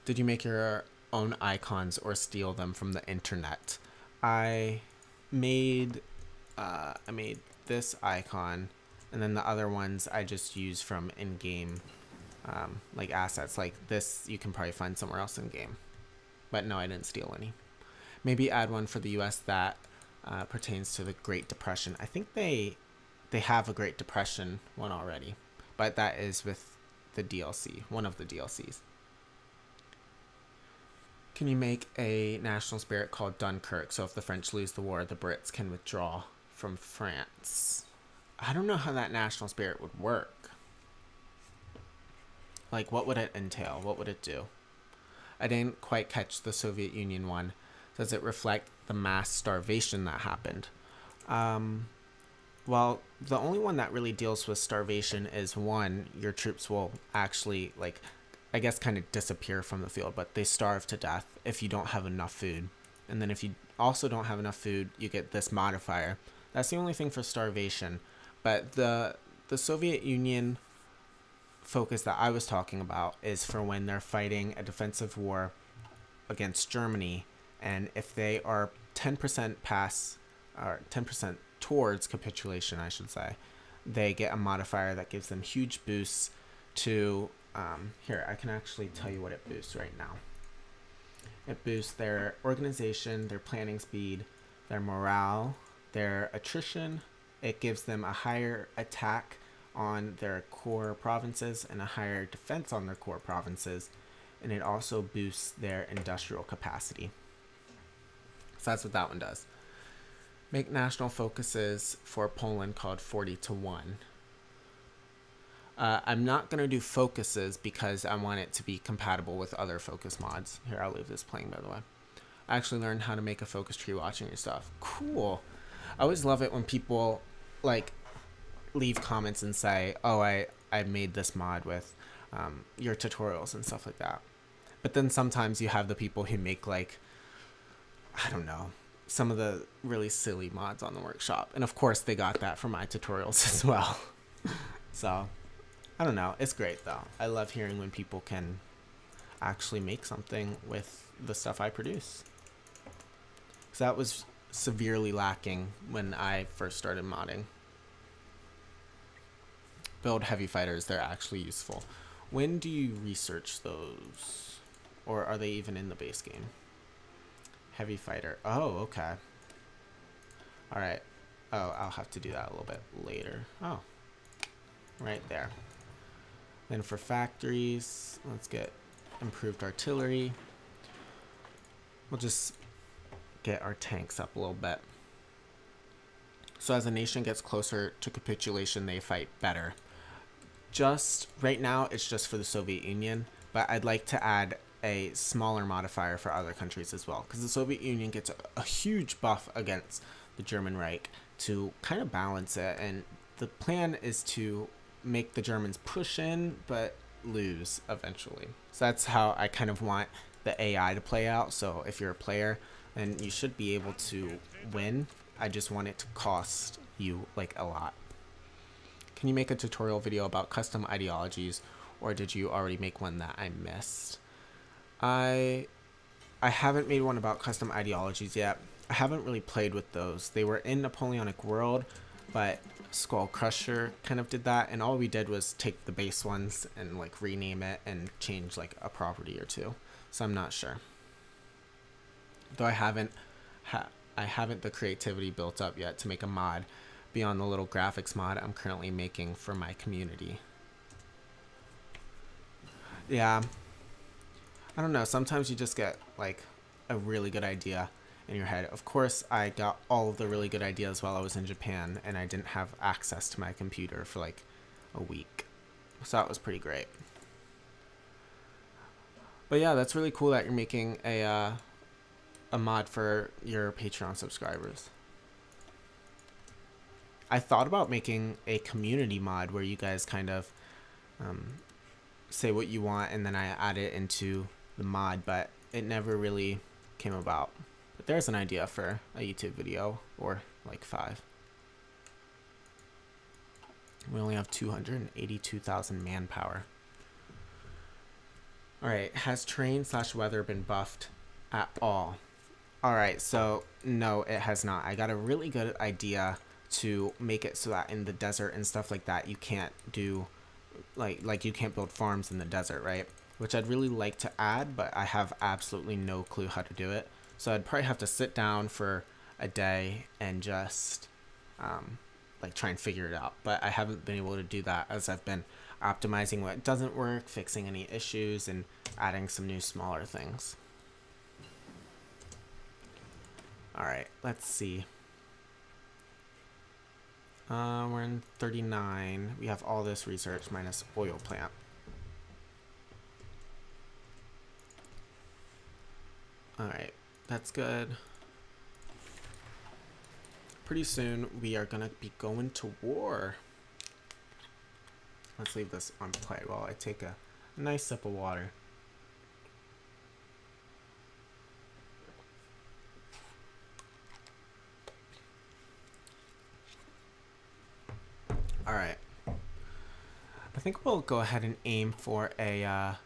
Did you make your own icons or steal them from the internet? I made this icon, and then the other ones I just use from in-game, like assets. Like this, you can probably find somewhere else in game. But no, I didn't steal any. Maybe add one for the U.S. that pertains to the Great Depression. I think they have a Great Depression one already, but that is with the DLC, one of the DLCs. Can you make a national spirit called Dunkirk, so if the French lose the war, the Brits can withdraw from France? I don't know how that national spirit would work. Like, what would it entail? What would it do? I didn't quite catch the Soviet Union one. Does it reflect the mass starvation that happened? Well, the only one that really deals with starvation is one, your troops will actually, like, I guess kind of disappear from the field, but they starve to death if you don't have enough food. And then if you also don't have enough food, you get this modifier. That's the only thing for starvation. But the Soviet Union focus that I was talking about is for when they're fighting a defensive war against Germany, and if they are 10% past, or 10% towards capitulation, I should say, they get a modifier that gives them huge boosts to here, I can actually tell you what it boosts right now. It boosts their organization, their planning speed, their morale, their attrition. It gives them a higher attack on their core provinces and a higher defense on their core provinces. And it also boosts their industrial capacity. So that's what that one does. Make national focuses for Poland called 40-1. I'm not going to do focuses because I want it to be compatible with other focus mods. Here, I'll leave this playing, by the way. I actually learned how to make a focus tree watching your stuff. Cool. I always love it when people, like, leave comments and say, oh, I made this mod with your tutorials and stuff like that. But then sometimes you have the people who make, like, I don't know, some of the really silly mods on the workshop. And, of course, they got that from my tutorials as well. So I don't know. It's great, though. I love hearing when people can actually make something with the stuff I produce. Because that was severely lacking when I first started modding. Build heavy fighters. They're actually useful. When do you research those? Or are they even in the base game? Heavy fighter. Oh, okay. Alright. Oh, I'll have to do that a little bit later. Oh. Right there. Then for factories, let's get improved artillery. We'll just get our tanks up a little bit. So as a nation gets closer to capitulation, they fight better. Just right now, it's just for the Soviet Union, but I'd like to add a smaller modifier for other countries as well, because the Soviet Union gets a huge buff against the German Reich to kind of balance it, and the plan is to make the Germans push in but lose eventually. So that's how I kind of want the AI to play out. So if you're a player, then you should be able to win. I just want it to cost you like a lot. Can you make a tutorial video about custom ideologies, or did you already make one that I missed? I haven't made one about custom ideologies yet. I haven't really played with those. They were in Napoleonic World, but Skull Crusher kind of did that, and all we did was take the base ones and like rename it and change like a property or two. So I'm not sure. Though I haven't the creativity built up yet to make a mod beyond the little graphics mod I'm currently making for my community. Yeah. I don't know, sometimes you just get like a really good idea in your head. Of course, I got all of the really good ideas while I was in Japan, and I didn't have access to my computer for like a week. So that was pretty great. But yeah, that's really cool that you're making a mod for your Patreon subscribers. I thought about making a community mod where you guys kind of say what you want and then I add it into the mod, but it never really came about. But there's an idea for a YouTube video, or like 5. We only have 282,000 manpower. Alright, has terrain/weather been buffed at all? Alright, so no, it has not. I got a really good idea to make it so that in the desert and stuff like that, you can't do, like you can't build farms in the desert, right? Which I'd really like to add, but I have absolutely no clue how to do it. So I'd probably have to sit down for a day and just like try and figure it out. But I haven't been able to do that, as I've been optimizing what doesn't work, fixing any issues, and adding some new smaller things. Alright, let's see. We're in 39. We have all this research minus oil plant. Alright, that's good. Pretty soon we are gonna be going to war. Let's leave this on play while I take a nice sip of water. Alright. I think we'll go ahead and aim for a, well,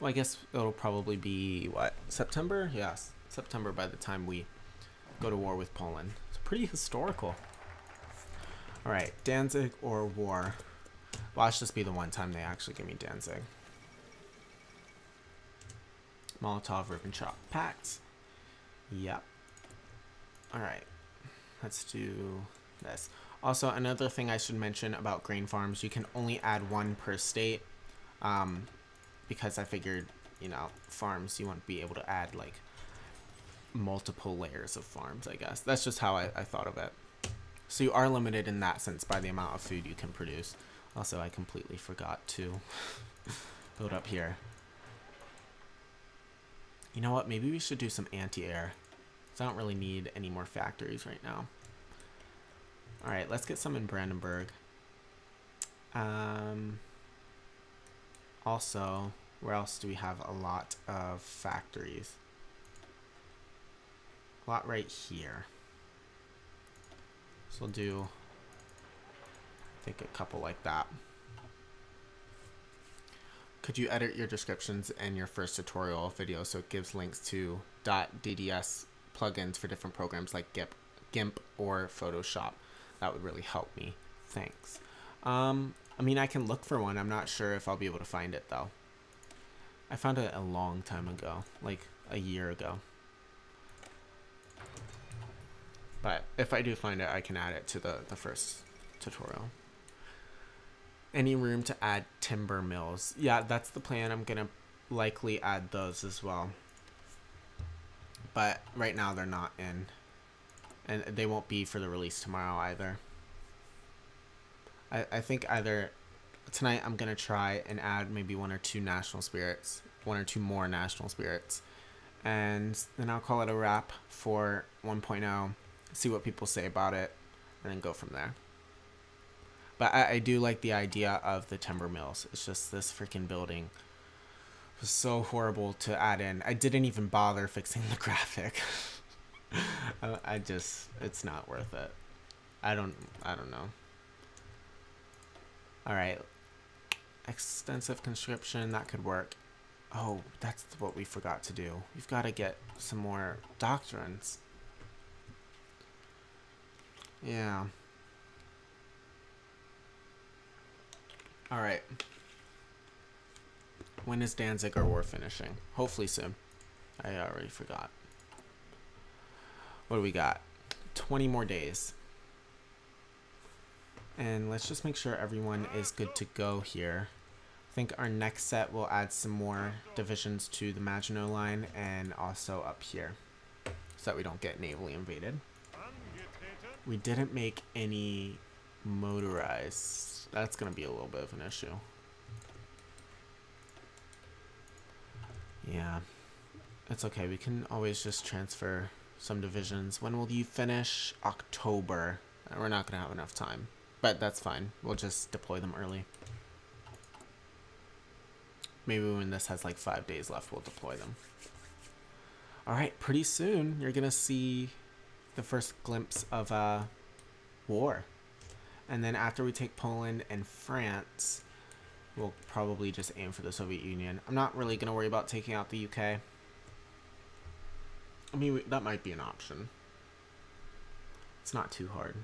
I guess it'll probably be, what, September? Yes, September by the time we go to war with Poland. It's pretty historical. Alright, Danzig or war? Watch this be the one time they actually give me Danzig. Molotov-Ribbentrop Pact. Yep. Alright, let's do this. Also, another thing I should mention about grain farms, you can only add 1 per state, because I figured, you know, farms, you won't be able to add, like, multiple layers of farms, I guess. That's just how I thought of it. So you are limited in that sense by the amount of food you can produce. Also, I completely forgot to build up here. You know what? Maybe we should do some anti-air. I don't really need any more factories right now. Alright, let's get some in Brandenburg. Also, where else do we have a lot of factories? A lot right here. So we'll do, I think, a couple like that. Could you edit your descriptions in your first tutorial video so it gives links to .dds plugins for different programs like GIMP or Photoshop? That would really help me. Thanks. I mean, I can look for one. I'm not sure if I'll be able to find it, though. I found it a long time ago, like a year ago. But if I do find it, I can add it to the first tutorial. Any room to add timber mills? Yeah, that's the plan. I'm going to likely add those as well. But right now they're not in. And they won't be for the release tomorrow either. I think either tonight I'm going to try and add maybe 1 or 2 national spirits. 1 or 2 more national spirits. And then I'll call it a wrap for 1.0. See what people say about it. And then go from there. But I do like the idea of the timber mills. It's just this freaking building was so horrible to add in. I didn't even bother fixing the graphic. It's not worth it. I don't know. Alright. Extensive conscription, that could work. Oh, that's what we forgot to do. We've got to get some more doctrines. Yeah. Alright. When is Danzig or war finishing? Hopefully soon. I already forgot. What do we got? 20 more days. And let's just make sure everyone is good to go here. I think our next set will add some more divisions to the Maginot Line and also up here, so that we don't get navally invaded. We didn't make any motorized. That's going to be a little bit of an issue. Yeah. It's okay. We can always just transfer some divisions. When will you finish? October. We're not going to have enough time. But that's fine. We'll just deploy them early. Maybe when this has like 5 days left, we'll deploy them. Alright, pretty soon you're going to see the first glimpse of war. And then after we take Poland and France, we'll probably just aim for the Soviet Union. I'm not really going to worry about taking out the UK. I mean, that might be an option. It's not too hard.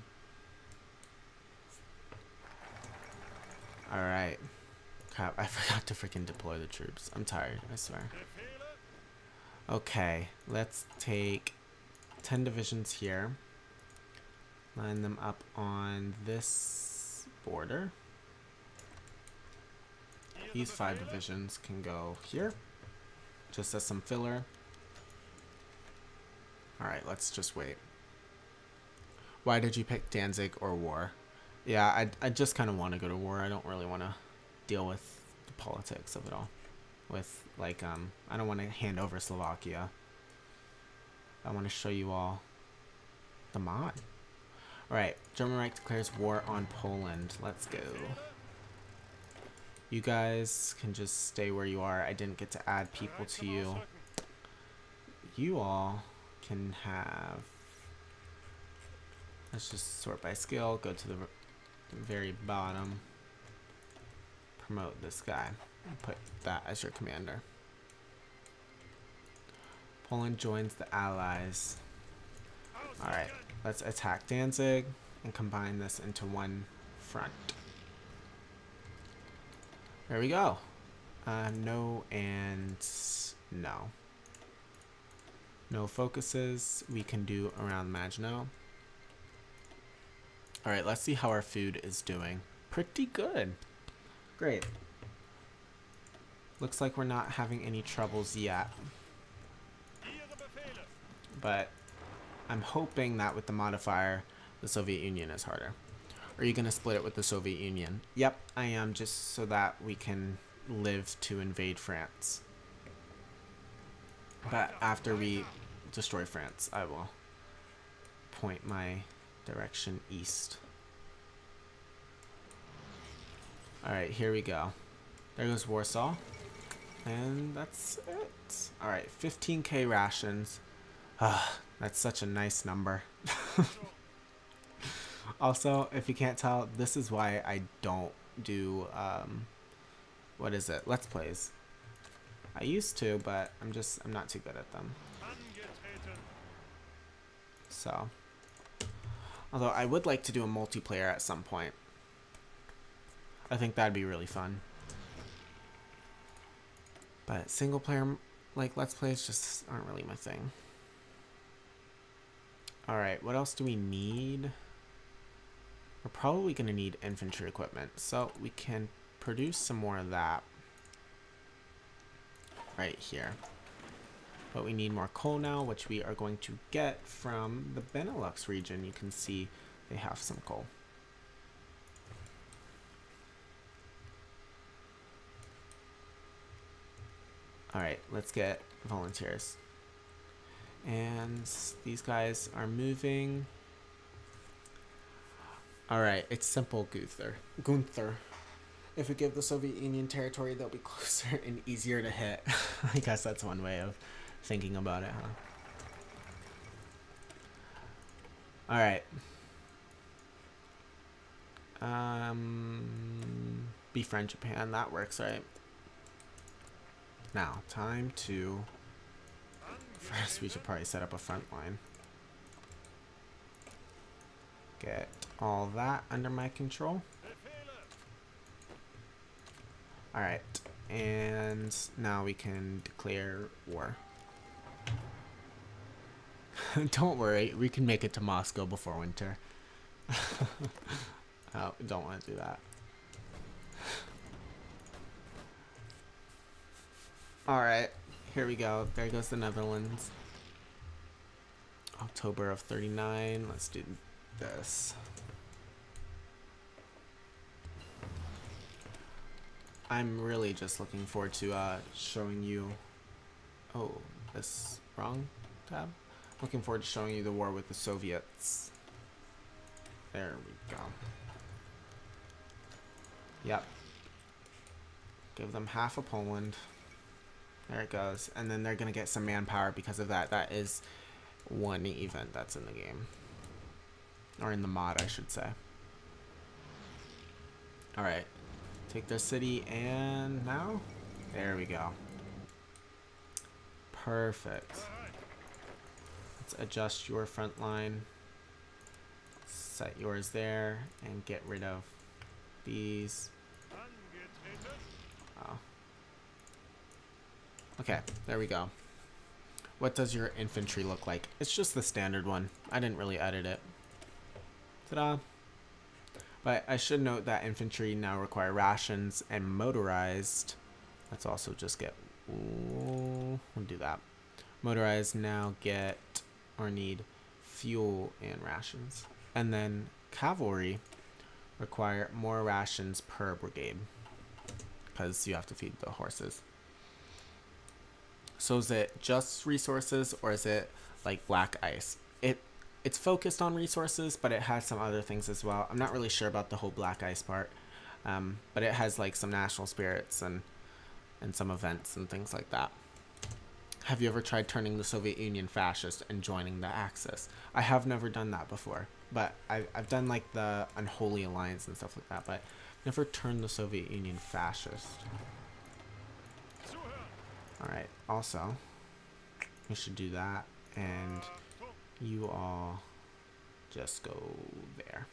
Alright. Crap, I forgot to freaking deploy the troops. I'm tired, I swear. Okay, let's take 10 divisions here. Line them up on this border. These 5 divisions can go here, just as some filler. Alright, let's just wait. Why did you pick Danzig or war? Yeah, I just kind of want to go to war. I don't really want to deal with the politics of it all. With, like, I don't want to hand over Slovakia. I want to show you all the mod. Alright, German Reich declares war on Poland. Let's go. You guys can just stay where you are. I didn't get to add people to you. You all can have... Let's just sort by skill. Go to the very bottom. Promote this guy. And put that as your commander. Poland joins the Allies. Alright, let's attack Danzig and combine this into one front. There we go. No and no. No focuses. We can do around Maginot. Alright, let's see how our food is doing. Pretty good. Great. Looks like we're not having any troubles yet. But I'm hoping that with the modifier, the Soviet Union is harder. Are you going to split it with the Soviet Union? Yep, I am, just so that we can live to invade France. But after we destroy France, I will point my direction east. Alright, here we go. There goes Warsaw. And that's it. Alright, 15k rations. That's such a nice number. Also, if you can't tell, this is why I don't do, what is it? Let's Plays. I used to, but I'm not too good at them. So, although I would like to do a multiplayer at some point. I think that'd be really fun. But single player, like, Let's Plays just aren't really my thing. Alright, what else do we need? We're probably going to need infantry equipment, so we can produce some more of that right here. But we need more coal now, which we are going to get from the Benelux region. You can see they have some coal. Alright, let's get volunteers. And these guys are moving. Alright, it's simple, Gunther. If we give the Soviet Union territory, they'll be closer and easier to hit. I guess that's one way of thinking about it, huh? Alright. Befriend Japan, that works, right? Now, time to... First, we should probably set up a front line. Get all that under my control. Alright, and now we can declare war. Don't worry, we can make it to Moscow before winter. Oh, don't want to do that. Alright, here we go. There goes the Netherlands. October of 39. Let's do this. I'm really just looking forward to showing you. Oh, this wrong tab. Looking forward to showing you the war with the Soviets. There we go. Yep. Give them half of Poland. There it goes. And then they're going to get some manpower because of that. That is one event that's in the game. Or in the mod, I should say. Alright. Take their city and now? There we go. Perfect. Let's adjust your front line. Set yours there and get rid of these. Oh. Okay, there we go. What does your infantry look like? It's just the standard one. I didn't really edit it. Ta-da! But I should note that infantry now require rations and motorized. Let's also just get... We'll do that. Motorized now get or need fuel and rations. And then cavalry require more rations per brigade because you have to feed the horses. So is it just resources or is it like black ice? It's focused on resources, but it has some other things as well. I'm not really sure about the whole black ice part, but it has like some national spirits and some events and things like that. Have you ever tried turning the Soviet Union fascist and joining the Axis? I have never done that before, but I've done like the Unholy Alliance and stuff like that, but never turned the Soviet Union fascist. Alright, also, we should do that, and you all just go there.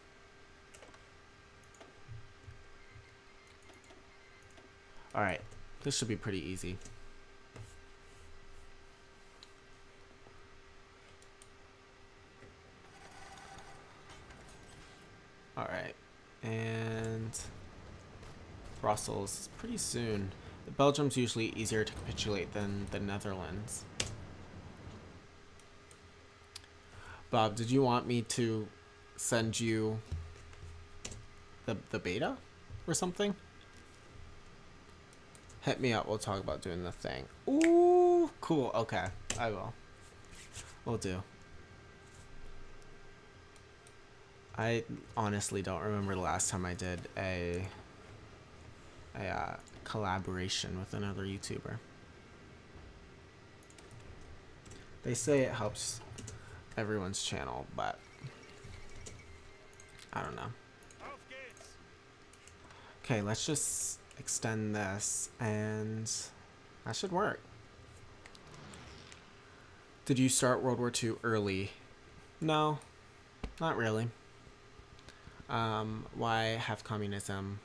Alright, this should be pretty easy. Alright, and Brussels pretty soon. Belgium's usually easier to capitulate than the Netherlands. Bob, did you want me to send you the beta or something? Hit me up. We'll talk about doing the thing. Ooh, cool. Okay, I will. We'll do. I honestly don't remember the last time I did a collaboration with another YouTuber. They say it helps everyone's channel, but I don't know. Okay, let's just extend this and that should work. Did you start World War II early? No, not really. Why have communism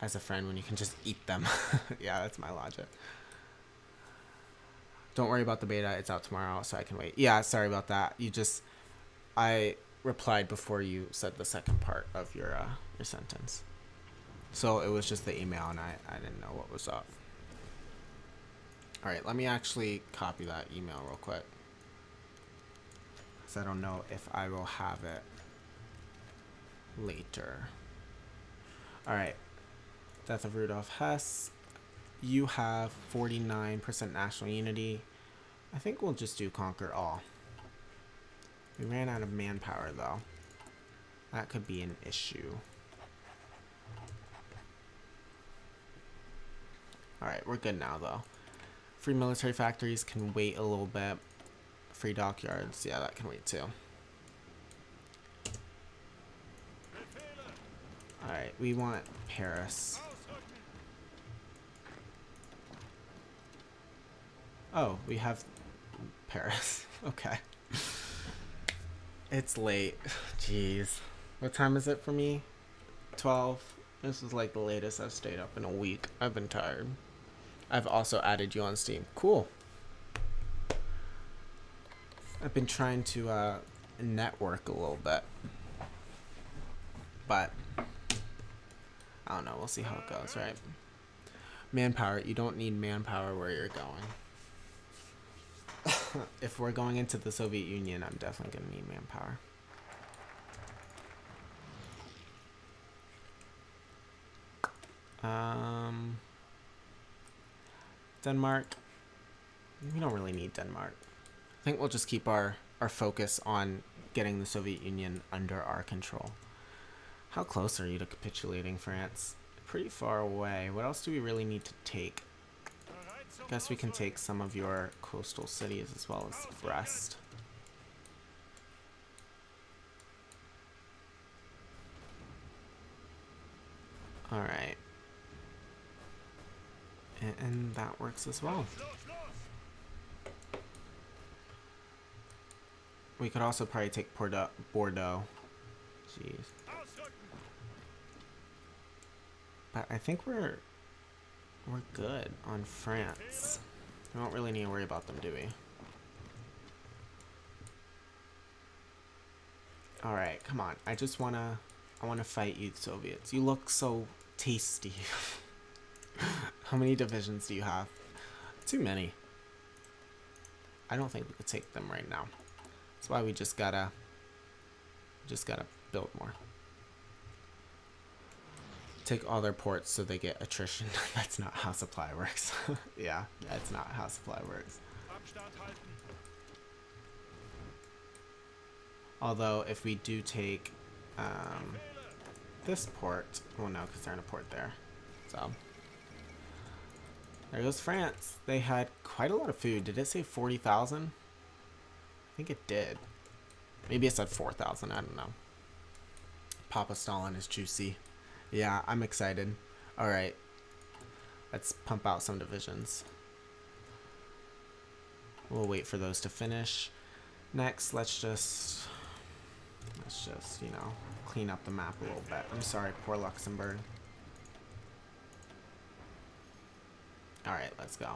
as a friend when you can just eat them? Yeah, that's my logic. Don't worry about the beta. It's out tomorrow, so I can wait. Yeah, sorry about that. I replied before you said the second part of your sentence. So it was just the email, and I didn't know what was up. All right, let me actually copy that email real quick, because I don't know if I will have it later. All right. Death of Rudolf Hess. You have 49% national unity. I think we'll just do conquer all. We ran out of manpower though. That could be an issue. Alright, we're good now though. Free military factories can wait a little bit. Free dockyards, yeah, that can wait too. Alright, we want Paris. Oh, we have Paris. Okay. It's late. Jeez. What time is it for me? 12. This is like the latest I've stayed up in a week. I've been tired. I've also added you on Steam. Cool. I've been trying to network a little bit. But I don't know. We'll see how it goes, right? Manpower. You don't need manpower where you're going. If we're going into the Soviet Union, I'm definitely going to need manpower. Denmark. We don't really need Denmark. I think we'll just keep our focus on getting the Soviet Union under our control. How close are you to capitulating, France? Pretty far away. What else do we really need to take? I guess we can take some of your coastal cities as well as Brest. Alright. And that works as well. We could also probably take Bordeaux. Jeez. But I think we're good on France. We don't really need to worry about them, do we? Alright, come on. I wanna fight you Soviets. You look so tasty. How many divisions do you have? Too many. I don't think we could take them right now. That's why we just gotta build more. Take all their ports so they get attrition. That's not how supply works. Yeah, that's not how supply works. Although if we do take this port, well no, because they're in a port there. So there goes France. They had quite a lot of food. Did it say 40,000? I think it did. Maybe it said 4,000. I don't know. Papa Stalin is juicy. Yeah, I'm excited. Alright. Let's pump out some divisions. We'll wait for those to finish. Next, let's just, you know, clean up the map a little bit. I'm sorry, poor Luxembourg. Alright, let's go.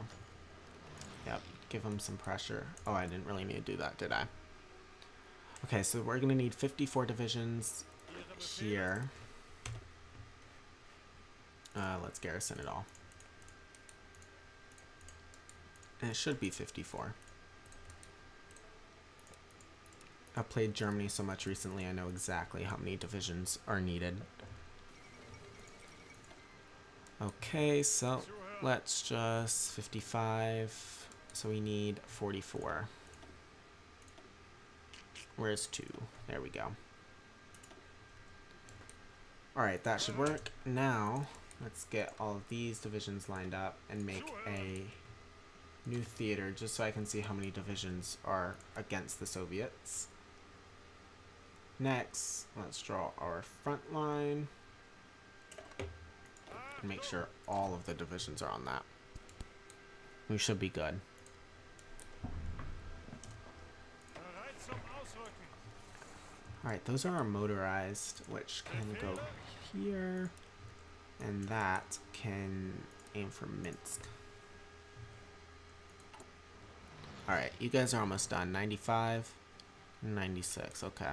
Yep, give them some pressure. Oh, I didn't really need to do that, did I? Okay, so we're going to need 54 divisions here. Let's garrison it all. And it should be 54. I've played Germany so much recently, I know exactly how many divisions are needed. Okay, so let's just 55. So we need 44. Where's 2? There we go. Alright, that should work. Now, let's get all of these divisions lined up and make a new theater just so I can see how many divisions are against the Soviets. Next, let's draw our front line and make sure all of the divisions are on that. We should be good. Alright, those are our motorized, which can go here, and that can aim for Minsk. Alright, you guys are almost done. 95, 96, okay.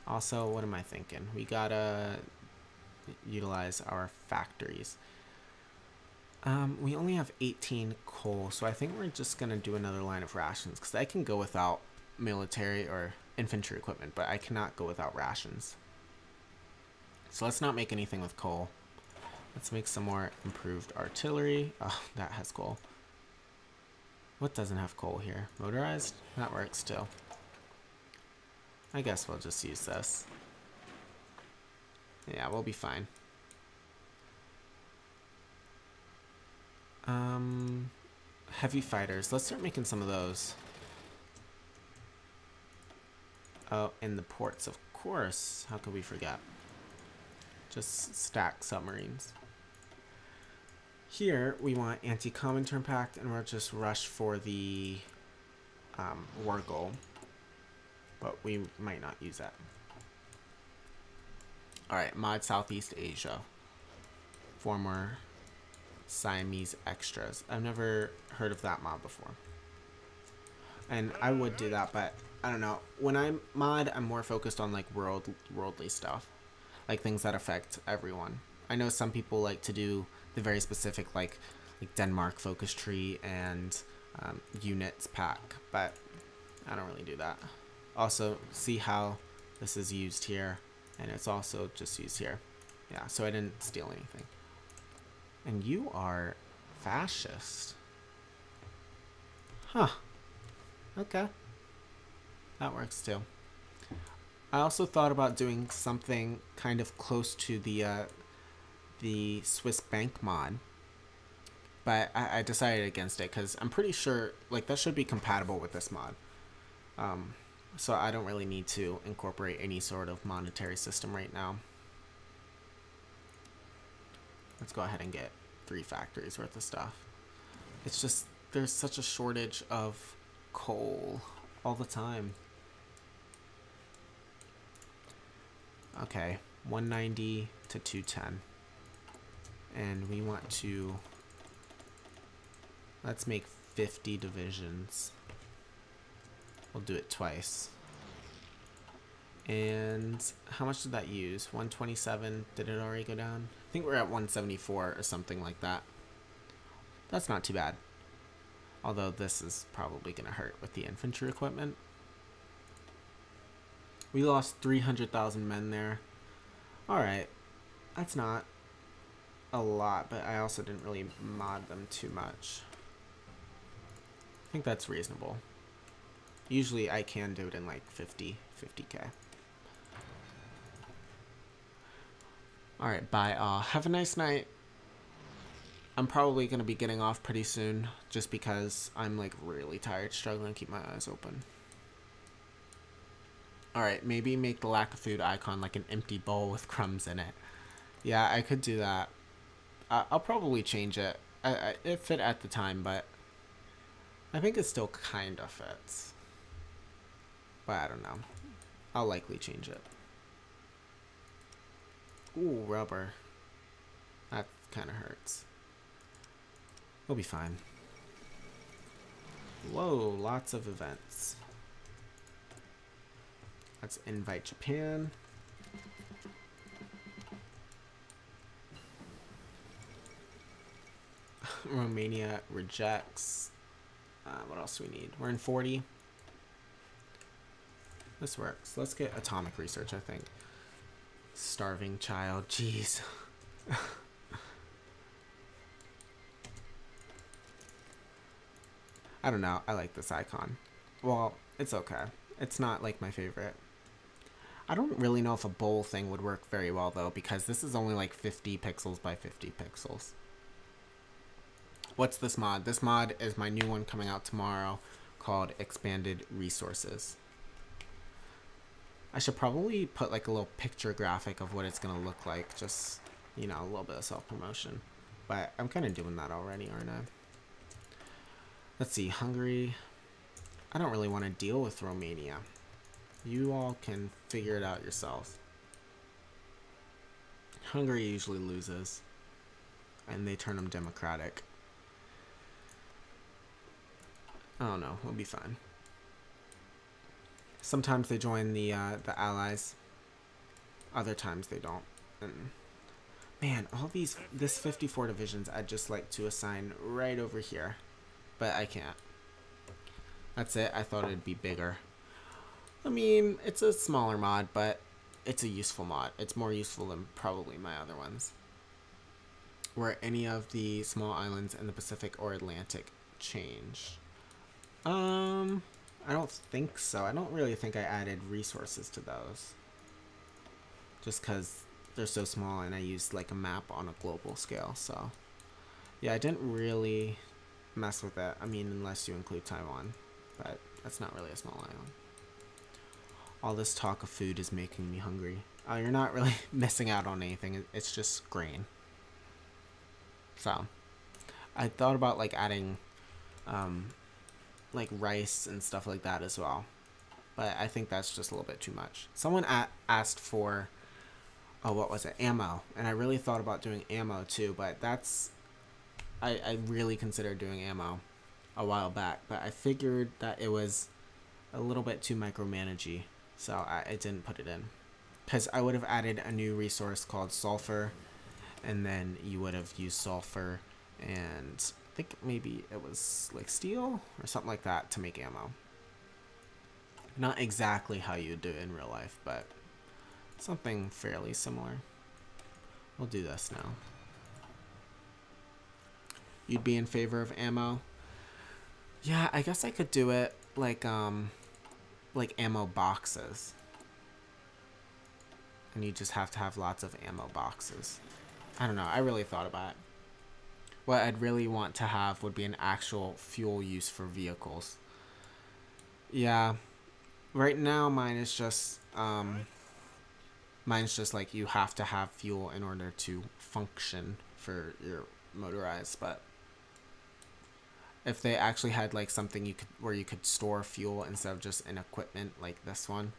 Also, what am I thinking? We gotta utilize our factories. We only have 18 coal, so I think we're just gonna do another line of rations, because I can go without military or infantry equipment, but I cannot go without rations. So let's not make anything with coal. Let's make some more improved artillery. Oh, that has coal. What doesn't have coal here? Motorized? That works too. I guess we'll just use this. Yeah, we'll be fine. Heavy fighters. Let's start making some of those. Oh, in the ports, of course. How could we forget? Just stack submarines. Here, we want anti-Comintern Pact, and we'll just rush for the war goal. But we might not use that. Alright, mod Southeast Asia. Former Siamese extras. I've never heard of that mod before. And I would do that, but I don't know. When I mod, I'm more focused on like worldly stuff. Like things that affect everyone. I know some people like to do the very specific like Denmark focus tree and units pack, but I don't really do that. Also, see how this is used here, and it's also just used here. Yeah, so I didn't steal anything. And you are fascist. Huh. Okay. That works too. I also thought about doing something kind of close to the Swiss bank mod, but I decided against it because I'm pretty sure like that should be compatible with this mod. Um, so I don't really need to incorporate any sort of monetary system right now. Let's go ahead and get 3 factories worth of stuff. It's just there's such a shortage of coal all the time. Okay, 190 to 210. And we want to, let's make 50 divisions. We'll do it twice. And how much did that use? 127. Did it already go down? I think we're at 174 or something like that. That's not too bad. Although this is probably going to hurt with the infantry equipment. We lost 300,000 men there. Alright. That's not a lot, but I also didn't really mod them too much. I think that's reasonable. Usually I can do it in like 50k. Alright, bye all. Have a nice night. I'm probably going to be getting off pretty soon just because I'm like really tired, struggling to keep my eyes open. Alright, maybe make the lack of food icon like an empty bowl with crumbs in it. Yeah, I could do that. I'll probably change it. It fit at the time, but I think it still kind of fits. But I don't know. I'll likely change it. Ooh, rubber. That kind of hurts. We'll be fine. Whoa, lots of events. Let's invite Japan. Romania rejects. What else do we need? We're in 40. This works. Let's get atomic research, I think. Starving child. Jeez. I don't know. I like this icon. Well, it's okay. It's not like my favorite. I don't really know if a bowl thing would work very well though, because this is only like 50 pixels by 50 pixels. What's this mod? This mod is my new one coming out tomorrow called Expanded Resources. I should probably put like a little picture graphic of what it's going to look like. Just, you know, a little bit of self-promotion. But I'm kind of doing that already, aren't I? Let's see, Hungary. I don't really want to deal with Romania. You all can figure it out yourselves. Hungary usually loses. And they turn them democratic. I don't know. We'll be fine. Sometimes they join the allies. Other times they don't. And man, all this 54 divisions I'd just like to assign right over here. But I can't. That's it. I thought it'd be bigger. I mean, it's a smaller mod, but it's a useful mod. It's more useful than probably my other ones. Were any of the small islands in the Pacific or Atlantic change? I don't think so. I don't really think I added resources to those. Just because they're so small and I used like a map on a global scale. So yeah, I didn't really mess with it. I mean, unless you include Taiwan. But that's not really a small island. All this talk of food is making me hungry. You're not really missing out on anything. It's just grain. So I thought about like adding like rice and stuff like that as well, but I think that's just a little bit too much. Someone asked for what was it, ammo, and I really thought about doing ammo too, but that's I really considered doing ammo a while back, but I figured that it was a little bit too micromanagey, so I didn't put it in, because I would have added a new resource called sulfur, and then you would have used sulfur and I think maybe it was like steel or something like that to make ammo. Not exactly how you do it in real life, but something fairly similar. We'll do this now. You'd be in favor of ammo? Yeah, I guess I could do it like ammo boxes. And you just have to have lots of ammo boxes. I don't know. I really thought about it. What I'd really want to have would be an actual fuel use for vehicles. Yeah. Right now mine's just like you have to have fuel in order to function for your motorized, but if they actually had like something you could store fuel instead of just an equipment like this one,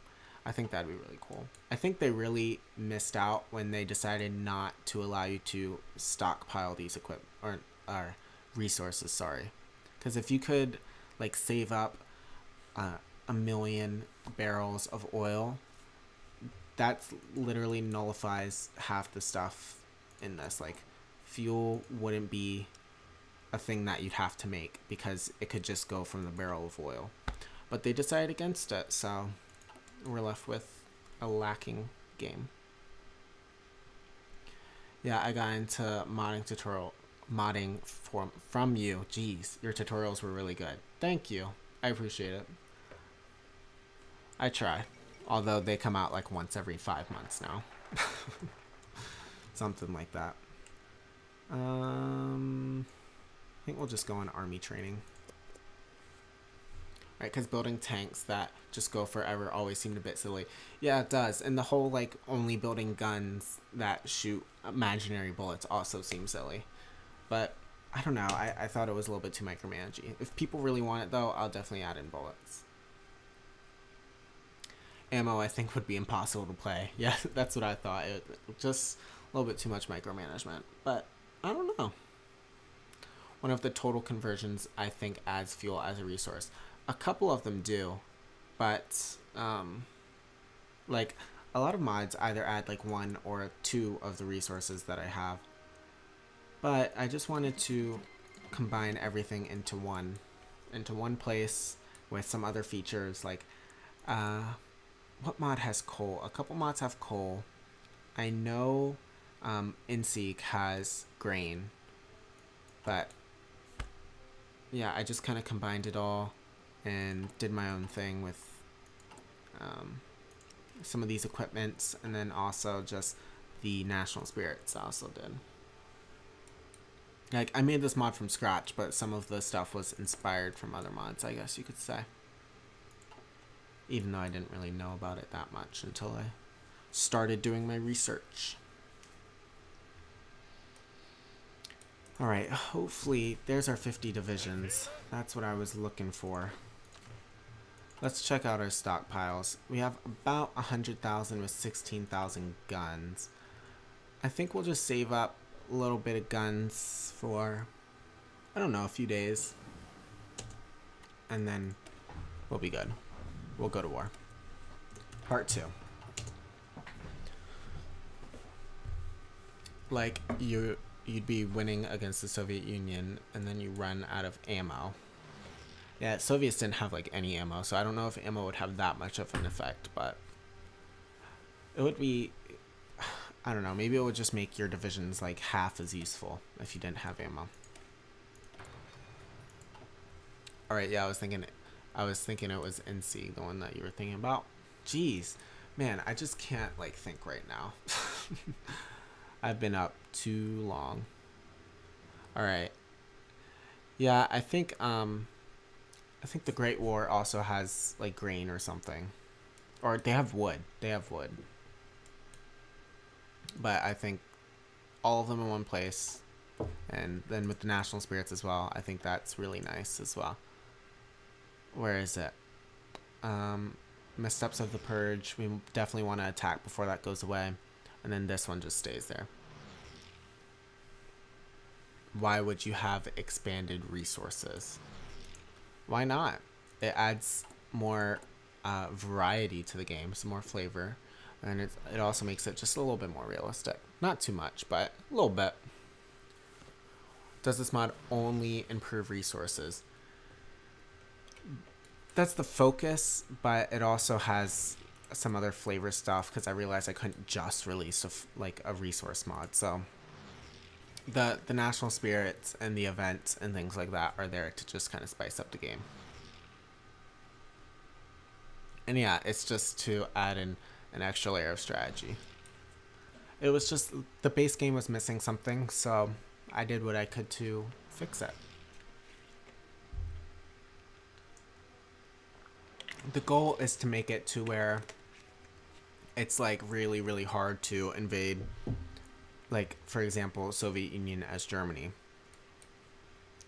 I think that'd be really cool. I think they really missed out when they decided not to allow you to stockpile these equipment or resources, sorry. Because if you could like save up 1,000,000 barrels of oil, that literally nullifies half the stuff in this. Like, fuel wouldn't be a thing that you'd have to make because it could just go from the barrel of oil. But they decided against it, so we're left with a lacking game. Yeah, I got into modding from you. Jeez, your tutorials were really good. Thank you. I appreciate it. I try. Although they come out like once every 5 months now. Something like that. I think we'll just go on army training. Right, because building tanks that just go forever always seemed a bit silly. Yeah, it does. And the whole, like, only building guns that shoot imaginary bullets also seems silly. But, I don't know. I thought it was a little bit too micromanaging. If people really want it, though, I'll definitely add in bullets. Ammo, I think, would be impossible to play. Yeah, that's what I thought. Just a little bit too much micromanagement. But, I don't know. One of the total conversions, I think, adds fuel as a resource. A couple of them do, but like a lot of mods either add like 1 or 2 of the resources that I have. But I just wanted to combine everything into one place with some other features. Like, what mod has coal? A couple mods have coal. I know InSeek has grain, but yeah, I just kind of combined it all and did my own thing with some of these equipments, and then also just the national spirits I also did. Like, I made this mod from scratch, but some of the stuff was inspired from other mods, I guess you could say. Even though I didn't really know about it that much until I started doing my research. Alright, hopefully there's our 50 divisions. That's what I was looking for. Let's check out our stockpiles. We have about 100,000 with 16,000 guns. I think we'll just save up a little bit of guns for, I don't know, a few days. And then we'll be good. We'll go to war. Part 2. Like, you'd be winning against the Soviet Union, and then you run out of ammo. Yeah, Soviets didn't have like any ammo, so I don't know if ammo would have that much of an effect, but it would be, I don't know, maybe it would just make your divisions like half as useful if you didn't have ammo. Alright, yeah, I was thinking it was NC, the one that you were thinking about. Jeez, man, I just can't like think right now. I've been up too long. Alright. Yeah, I think the Great War also has like grain or something. Or they have wood. They have wood. But I think all of them in one place. And then with the national spirits as well, I think that's really nice as well. Where is it? Missteps of the Purge. We definitely want to attack before that goes away. And then this one just stays there. Why would you have expanded resources? Why not? It adds more variety to the game, some more flavor, and it also makes it just a little bit more realistic. Not too much, but a little bit. Does this mod only improve resources? That's the focus, but it also has some other flavor stuff because I realized I couldn't just release a resource mod, so The national spirits and the events and things like that are there to just kind of spice up the game. And yeah, it's just to add in an extra layer of strategy. It was just the base game was missing something, so I did what I could to fix it. The goal is to make it to where it's like really, really hard to invade, like, for example, Soviet Union as Germany.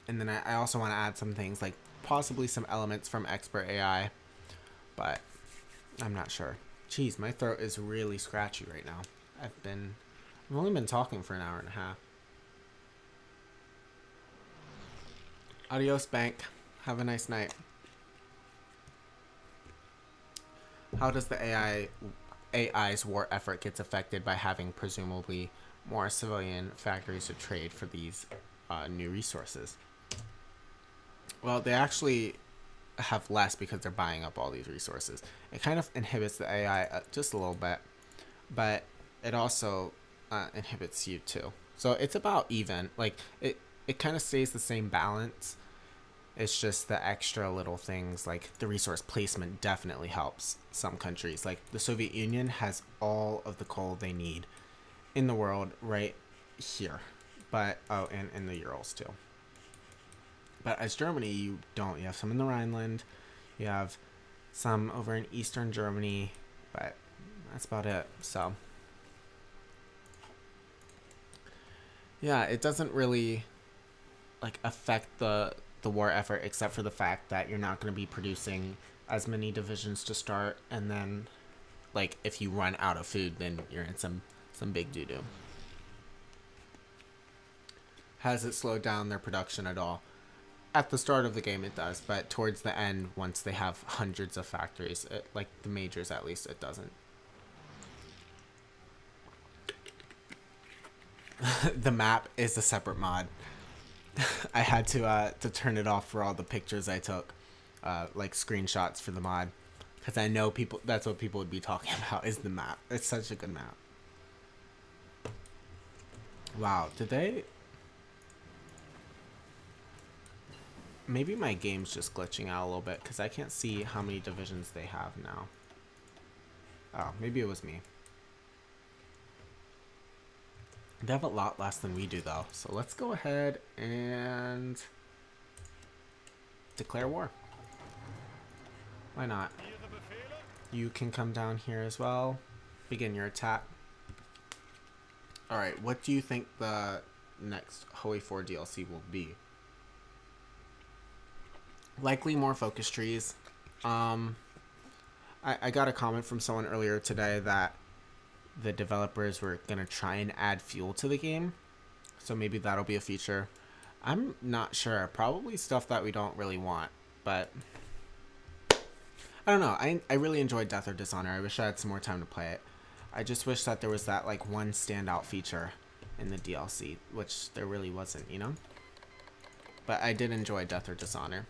And then I also want to add some things like possibly some elements from Expert AI, but I'm not sure. Jeez, my throat is really scratchy right now. I've only been talking for an hour and a half. Adios, bank. Have a nice night. How does the AI's war effort gets affected by having presumably more civilian factories to trade for these new resources? Well, they actually have less because they're buying up all these resources. It kind of inhibits the AI just a little bit, but it also inhibits you too. So it's about even. Like it kind of stays the same balance. It's just the extra little things like the resource placement definitely helps some countries. Like the Soviet Union has all of the coal they need in the world right here. But, oh, and in the Urals too. But as Germany, you don't. You have some in the Rhineland. You have some over in Eastern Germany. But that's about it. So, yeah, it doesn't really like affect the war effort, except for the fact that you're not going to be producing as many divisions to start, and then like if you run out of food, then you're in some big doo-doo. Has it slowed down their production at all? At the start of the game it does, but towards the end, once they have hundreds of factories, like the majors at least, it doesn't. The map is a separate mod. I had to turn it off for all the pictures I took, like screenshots for the mod, because I know people. That's what people would be talking about is the map. It's such a good map. Wow, did they? Maybe my game's just glitching out a little bit because I can't see how many divisions they have now. Oh, maybe it was me. They have a lot less than we do, though. So let's go ahead and declare war. Why not? You can come down here as well. Begin your attack. Alright, what do you think the next Hoey 4 DLC will be? Likely more focus trees. I got a comment from someone earlier today that the developers were going to try and add fuel to the game. So maybe that'll be a feature. I'm not sure. Probably stuff that we don't really want. But I don't know. I really enjoyed Death or Dishonor. I wish I had some more time to play it. I just wish that there was that like one standout feature in the DLC, which there really wasn't, you know? But I did enjoy Death or Dishonor.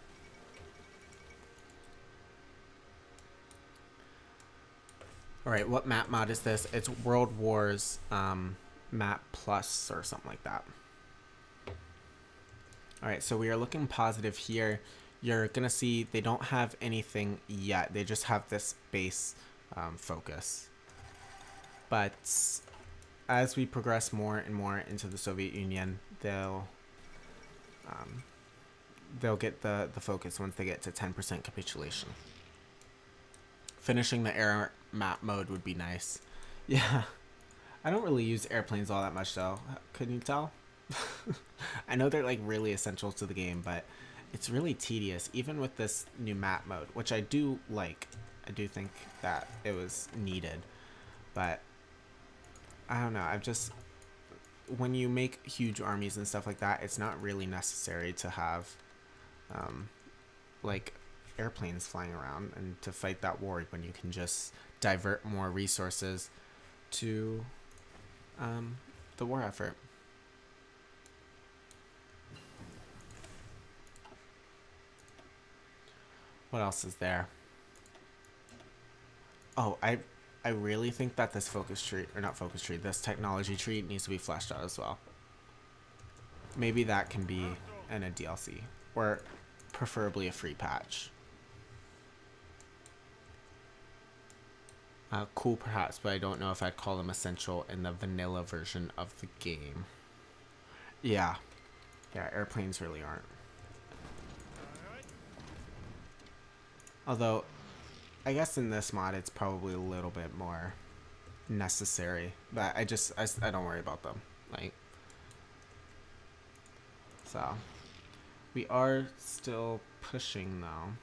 Alright, what map mod is this? It's World Wars Map Plus or something like that. Alright, so we are looking positive here. You're going to see they don't have anything yet. They just have this base focus. But as we progress more and more into the Soviet Union, they'll get the focus once they get to 10% capitulation. Finishing the air map mode would be nice. Yeah, I don't really use airplanes all that much though. Couldn't you tell? I know they're like really essential to the game, but it's really tedious even with this new map mode, which I do like. I do think that it was needed, but I don't know. I've just, when you make huge armies and stuff like that, it's not really necessary to have like airplanes flying around and to fight that war when you can just divert more resources to the war effort. What else is there? Oh, I really think that this focus tree, or not focus tree, this technology tree needs to be fleshed out as well. Maybe that can be in a DLC, or preferably a free patch. Cool perhaps, but I don't know if I'd call them essential in the vanilla version of the game. Yeah. Yeah, airplanes really aren't. Although, I guess in this mod it's probably a little bit more necessary. But I don't worry about them. Like, so. We are still pushing though.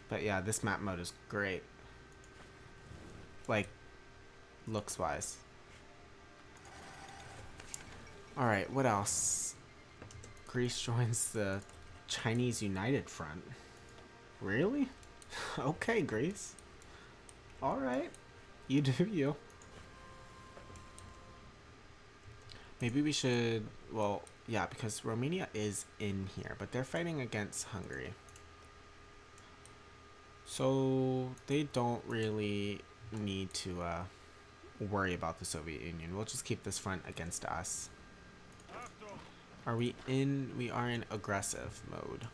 But yeah, this map mode is great. Like, looks wise. Alright, what else? Greece joins the Chinese United Front. Really? Okay, Greece. Alright. You do you. Maybe we should... Well, yeah, because Romania is in here, but they're fighting against Hungary. So they don't really need to worry about the Soviet Union. We'll just keep this front against us. Are we in? We are in aggressive mode.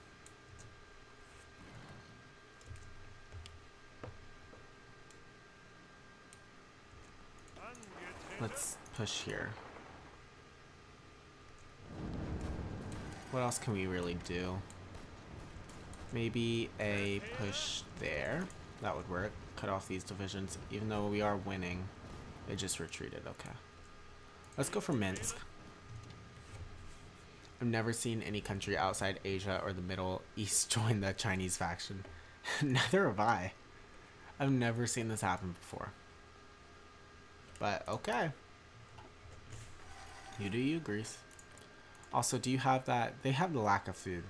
Let's push here. What else can we really do? Maybe a push there. That would work. Cut off these divisions. Even though we are winning, they just retreated. Okay. Let's go for Minsk. I've never seen any country outside Asia or the Middle East join the Chinese faction. Neither have I. I've never seen this happen before. But okay. You do you, Greece. Also, do you have that? They have the lack of food.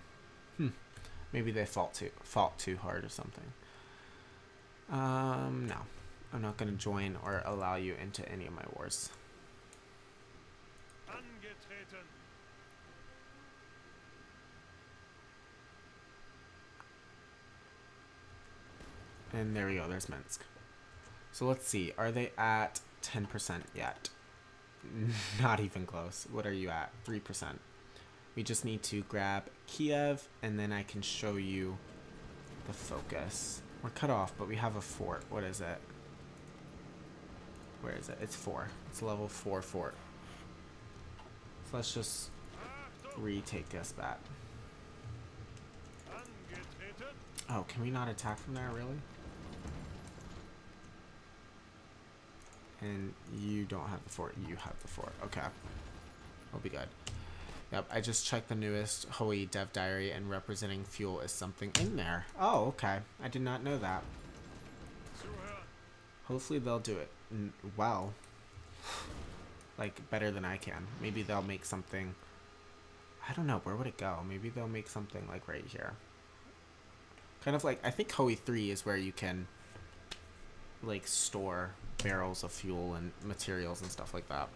Maybe they fought too hard or something. No. I'm not going to join or allow you into any of my wars. And there we go, there's Minsk. So let's see, are they at 10% yet? Not even close. What are you at? 3%. We just need to grab Kiev, and then I can show you the focus. We're cut off, but we have a fort. What is it? Where is it? It's 4. It's a level 4 fort. So let's just retake this back. Oh, can we not attack from there, really? And you don't have the fort. You have the fort. Okay. We'll be good. Yep, I just checked the newest Hoi dev diary, and representing fuel is something in there. Oh, okay. I did not know that. Hopefully they'll do it well. Like, better than I can. Maybe they'll make something... I don't know. Where would it go? Maybe they'll make something, like, right here. Kind of like... I think Hoi 3 is where you can, like, store barrels of fuel and materials and stuff like that.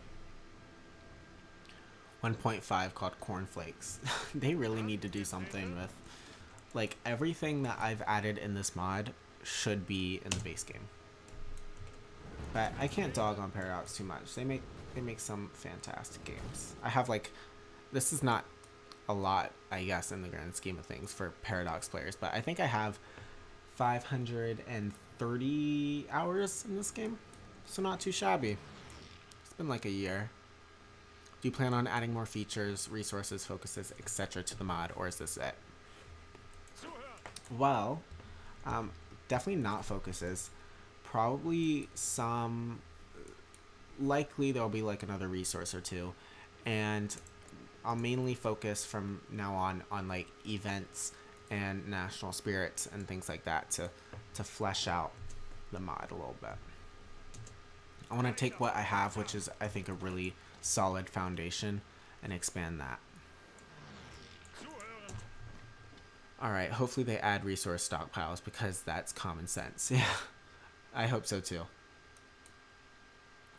1.5 called cornflakes. They really need to do something with, like, everything that I've added in this mod should be in the base game. But I can't dog on Paradox too much. They make some fantastic games. I have, like, this is not a lot, I guess, in the grand scheme of things for Paradox players, but I think I have 530 hours in this game. So not too shabby. It's been like a year. Do you plan on adding more features, resources, focuses, etc. to the mod, or is this it? Well, definitely not focuses. Probably some... Likely there'll be like another resource or two. And I'll mainly focus from now on like events and national spirits and things like that to flesh out the mod a little bit. I want to take what I have, which is, I think, a really solid foundation, and expand that. Alright, hopefully they add resource stockpiles, because that's common sense. Yeah, I hope so too.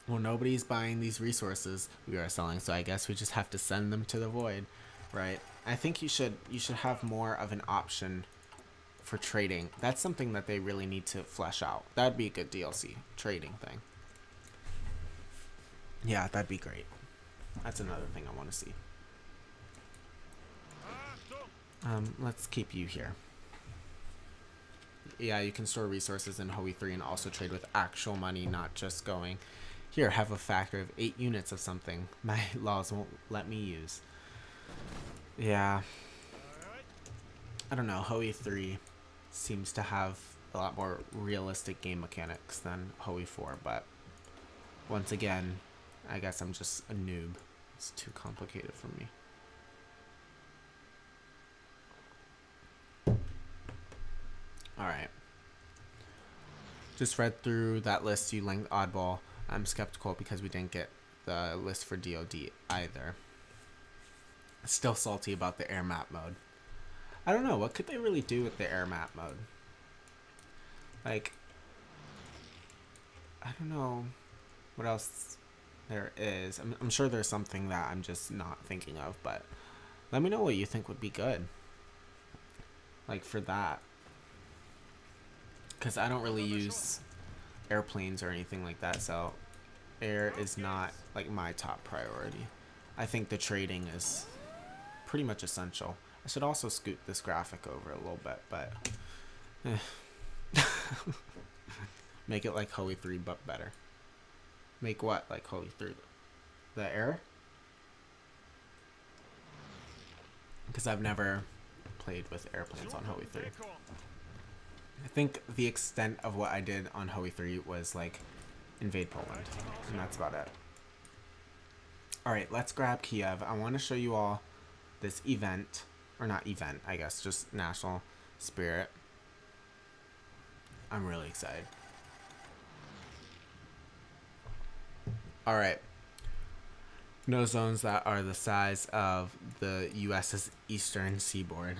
Well, nobody's buying these resources we are selling, so I guess we just have to send them to the void, right? I think you should have more of an option for trading. That's something that they really need to flesh out. That'd be a good DLC, trading thing. Yeah, that'd be great. That's another thing I want to see. Let's keep you here. Yeah, you can store resources in Hoey 3 and also trade with actual money, not just going, here, have a factor of 8 units of something my laws won't let me use. Yeah. I don't know, Hoey 3 seems to have a lot more realistic game mechanics than Hoey 4, but once again, I guess I'm just a noob. It's too complicated for me. Alright. Just read through that list you linked, Oddball. I'm skeptical because we didn't get the list for DoD either. Still salty about the air map mode. I don't know, what could they really do with the air map mode? Like, I don't know what else there is. I'm sure there's something that I'm just not thinking of, but let me know what you think would be good. Like for that. Because I don't really use airplanes or anything like that, so air is not like my top priority. I think the trading is pretty much essential. I should also scoot this graphic over a little bit, but make it like Hoey 3 but better. Make what like Hoey 3? The air? Because I've never played with airplanes on Hoey 3. I think the extent of what I did on Hoey 3 was like invade Poland, and that's about it. Alright, let's grab Kiev. I want to show you all this event, or not event, I guess, just National Spirit. I'm really excited. Alright. No zones that are the size of the US's eastern seaboard.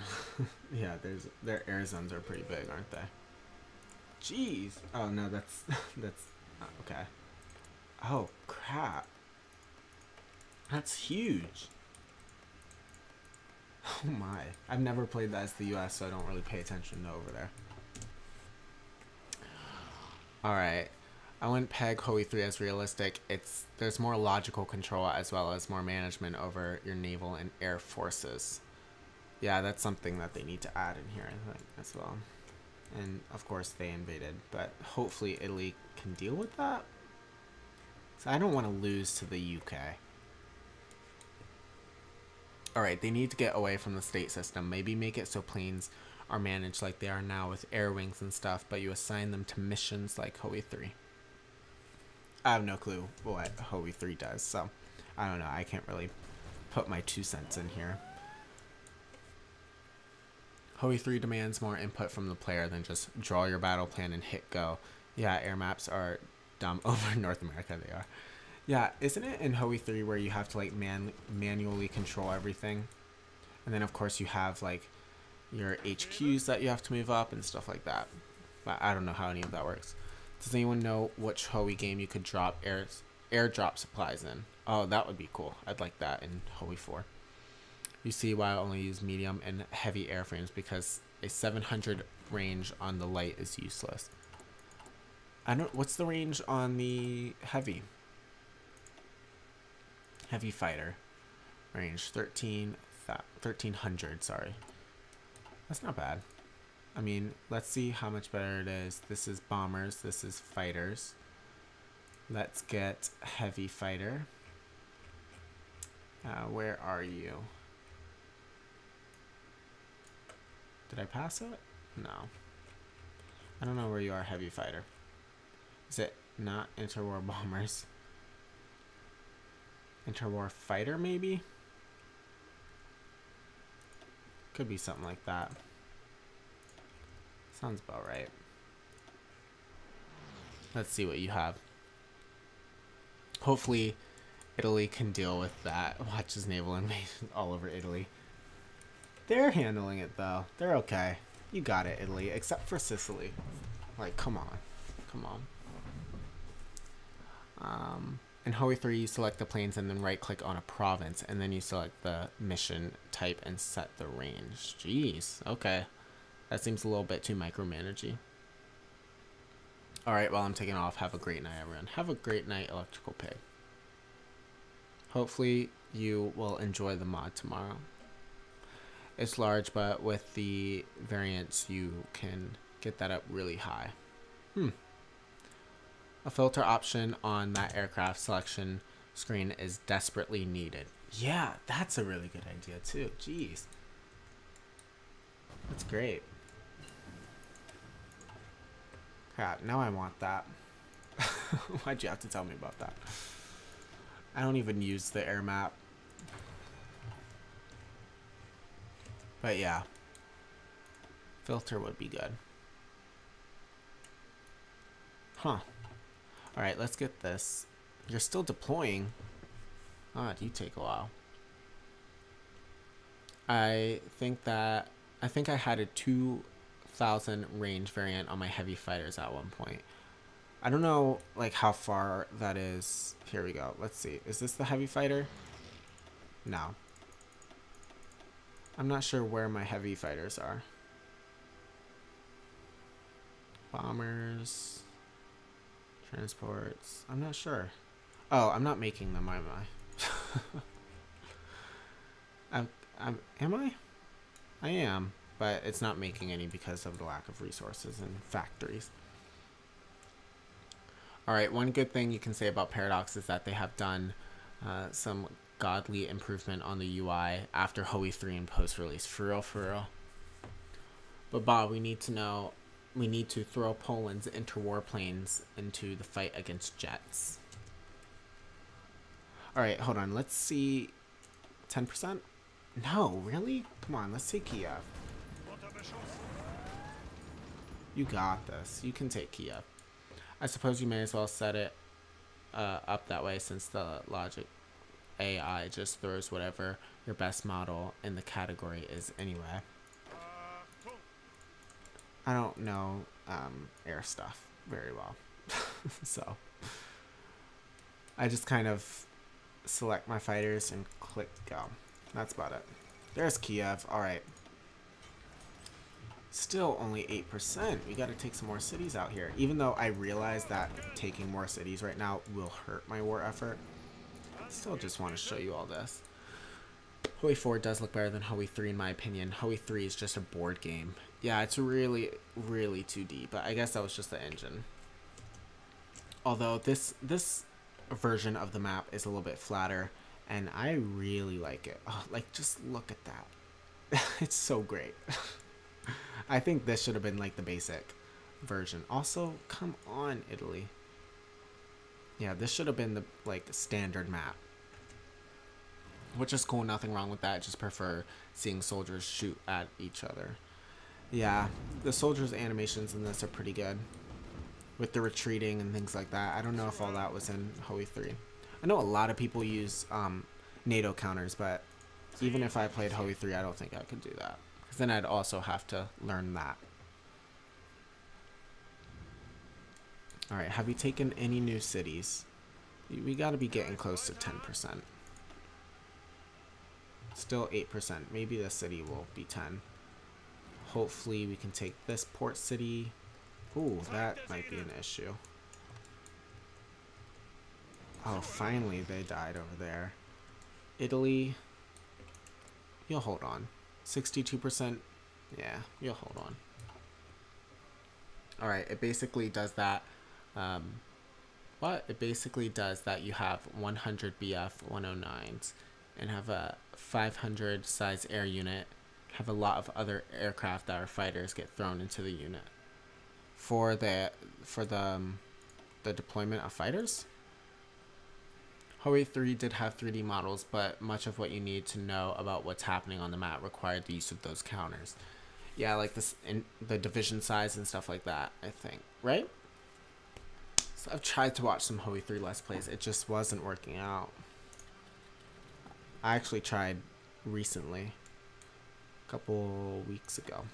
Yeah, their air zones are pretty big, aren't they? Jeez. Oh no, that's okay. Oh crap. That's huge. Oh my. I've never played that as the US, so I don't really pay attention to over there. Alright. I wouldn't peg Hoey 3 as realistic. There's more logical control as well as more management over your naval and air forces. Yeah, that's something that they need to add in here, I think, as well. And of course they invaded, but hopefully Italy can deal with that. So I don't want to lose to the UK. Alright, they need to get away from the state system. Maybe make it so planes are managed like they are now with air wings and stuff, but you assign them to missions like Hoey 3. I have no clue what Hoey 3 does, so I don't know. I can't really put my 2 cents in here. Hoey 3 demands more input from the player than just draw your battle plan and hit go. Yeah, air maps are dumb. Over in North America they are. Yeah, isn't it in Hoey 3 where you have to like manually control everything? And then of course you have like your HQs that you have to move up and stuff like that. But I don't know how any of that works. Does anyone know which Hoey game you could drop airdrop supplies in? Oh, that would be cool. I'd like that in Hoey 4. You see why I only use medium and heavy airframes, because a 700 range on the light is useless. I don't. What's the range on the heavy? Heavy fighter range 1300. Sorry, that's not bad. I mean, let's see how much better it is. This is bombers. This is fighters. Let's get heavy fighter. Where are you? Did I pass it? No. I don't know where you are, heavy fighter. Is it not interwar bombers? Interwar fighter, maybe? Could be something like that. Sounds about right. Let's see what you have. Hopefully, Italy can deal with that. Watch his naval invasion all over Italy. They're handling it though. They're okay. You got it, Italy. Except for Sicily. Like, come on. Come on. In Hoey 3, you select the planes and then right-click on a province, and then you select the mission type and set the range. Jeez. Okay. That seems a little bit too micromanagey. Alright, well, I'm taking off. Have a great night, everyone. Have a great night, Electrical Pig. Hopefully you will enjoy the mod tomorrow. It's large, but with the variants you can get that up really high. A filter option on that aircraft selection screen is desperately needed. Yeah, that's a really good idea too. Jeez. That's great. Crap, now I want that. Why'd you have to tell me about that? I don't even use the air map. But yeah. Filter would be good. Huh. Alright, let's get this. You're still deploying. Ah, do take a while. I think I had a 2000 range variant on my heavy fighters at one point. I don't know like how far that is. Here we go. Let's see. Is this the heavy fighter? No. I'm not sure where my heavy fighters are. Bombers. Transports. I'm not sure. Oh, I'm not making them, am I? Am I? I am, but it's not making any because of the lack of resources and factories. Alright, one good thing you can say about Paradox is that they have done some godly improvement on the UI after Hoey 3 and post-release. For real, for real. But Bob, we need to throw Poland's interwar planes into the fight against jets. Alright, hold on. Let's see. 10%? No, really? Come on, let's take Kiev. You got this. You can take Kiev. I suppose you may as well set it up that way since the logic AI just throws whatever your best model in the category is anyway. I don't know air stuff very well. So I just kind of select my fighters and click go. That's about it. There's Kiev. Alright. Still only 8%. We gotta take some more cities out here. Even though I realize that taking more cities right now will hurt my war effort. I still just want to show you all this. Hoey 4 does look better than Hoey 3 in my opinion. Hoey 3 is just a board game. Yeah, it's really, really 2D, but I guess that was just the engine. Although this version of the map is a little bit flatter, and I really like it. Oh, like, just look at that. It's so great. I think this should have been like the basic version. Also, come on, Italy. Yeah, this should have been the like standard map. Which is cool, nothing wrong with that. I just prefer seeing soldiers shoot at each other. Yeah, the soldiers' animations in this are pretty good. With the retreating and things like that. I don't know if all that was in Hoey 3. I know a lot of people use NATO counters, but even if I played Hoey 3, I don't think I could do that. Because then I'd also have to learn that. Alright, have you taken any new cities? We gotta be getting close to 10%. Still 8%. Maybe the city will be 10. Hopefully we can take this port city. Ooh, that might be an issue. Oh, finally they died over there. Italy. You'll hold on. 62%. Yeah, you'll hold on. Alright, it basically does that. It basically does that you have 100 BF 109s and have a 500 size air unit. Have a lot of other aircraft that are fighters get thrown into the unit. For the deployment of fighters. Hoey 3 did have 3D models, but much of what you need to know about what's happening on the map required the use of those counters. Yeah, like this in the division size and stuff like that, I think. Right? So I've tried to watch some Hoey 3 Let's Plays. It just wasn't working out. I actually tried recently. A couple weeks ago.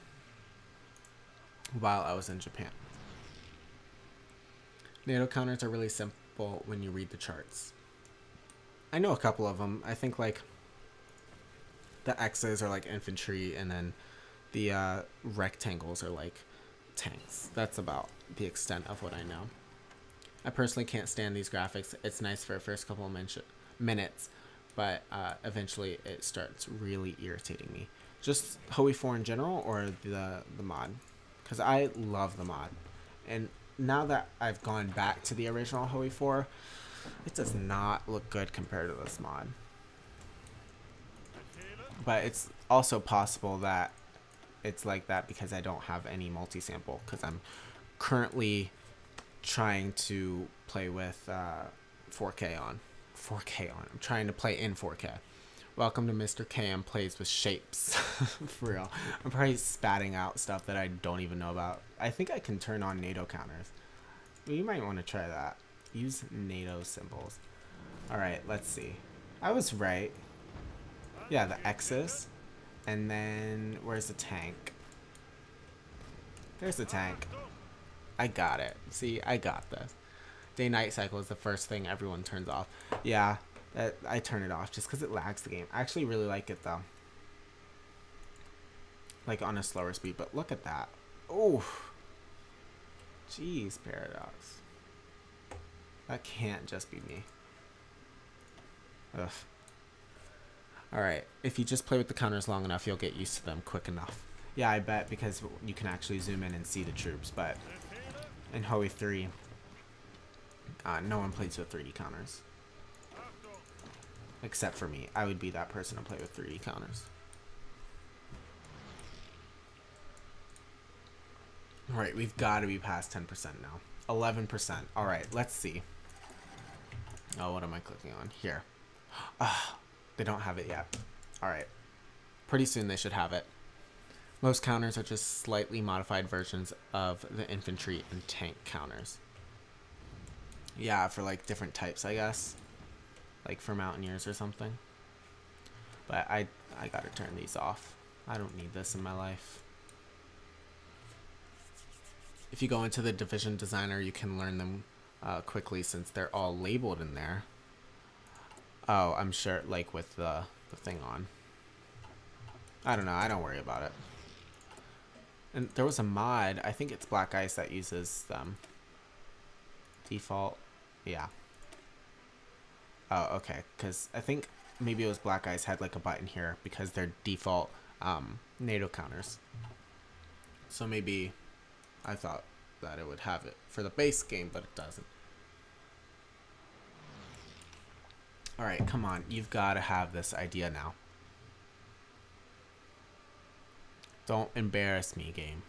While I was in Japan. NATO counters are really simple when you read the charts. I know a couple of them. I think like the X's are like infantry and then the rectangles are like tanks. That's about the extent of what I know. I personally can't stand these graphics. It's nice for the first couple of minutes, but eventually it starts really irritating me. Just Hoey 4 in general, or the mod? Because I love the mod. And now that I've gone back to the original Hoey 4, it does not look good compared to this mod. But it's also possible that it's like that because I don't have any multi-sample, because I'm currently trying to play with 4K on. 4K on. I'm trying to play in 4K. Welcome to Mr. KM Plays with Shapes. For real. I'm probably spatting out stuff that I don't even know about. I think I can turn on NATO counters. You might want to try that. Use NATO symbols. Alright, let's see. I was right. Yeah, the X's. And then, where's the tank? There's the tank. I got it. See, I got this. Day-night cycle is the first thing everyone turns off. Yeah, I turn it off just because it lags the game. I actually really like it, though. Like, on a slower speed. But look at that. Oh. Jeez, Paradox. That can't just be me. Ugh. Alright, if you just play with the counters long enough, you'll get used to them quick enough. Yeah, I bet, because you can actually zoom in and see the troops, but in Hoey 3, no one plays with 3D counters. Except for me. I would be that person to play with 3D counters. Alright, we've got to be past 10% now. 11%. Alright, let's see. Oh, what am I clicking on? Here. They don't have it yet. Alright. Pretty soon they should have it. Most counters are just slightly modified versions of the infantry and tank counters. Yeah, for like different types, I guess. Like for mountaineers or something. But I gotta turn these off. I don't need this in my life. If you go into the division designer, you can learn them quickly since they're all labeled in there. Oh, I'm sure, like with the thing on. I don't know, I don't worry about it. And there was a mod, I think it's Black Ice, that uses them. Default, yeah. Oh, okay, because I think maybe it was Black Ice had like a button here because they're default NATO counters. So maybe I thought that it would have it for the base game, but it doesn't. Alright, come on. You've got to have this idea now. Don't embarrass me, game.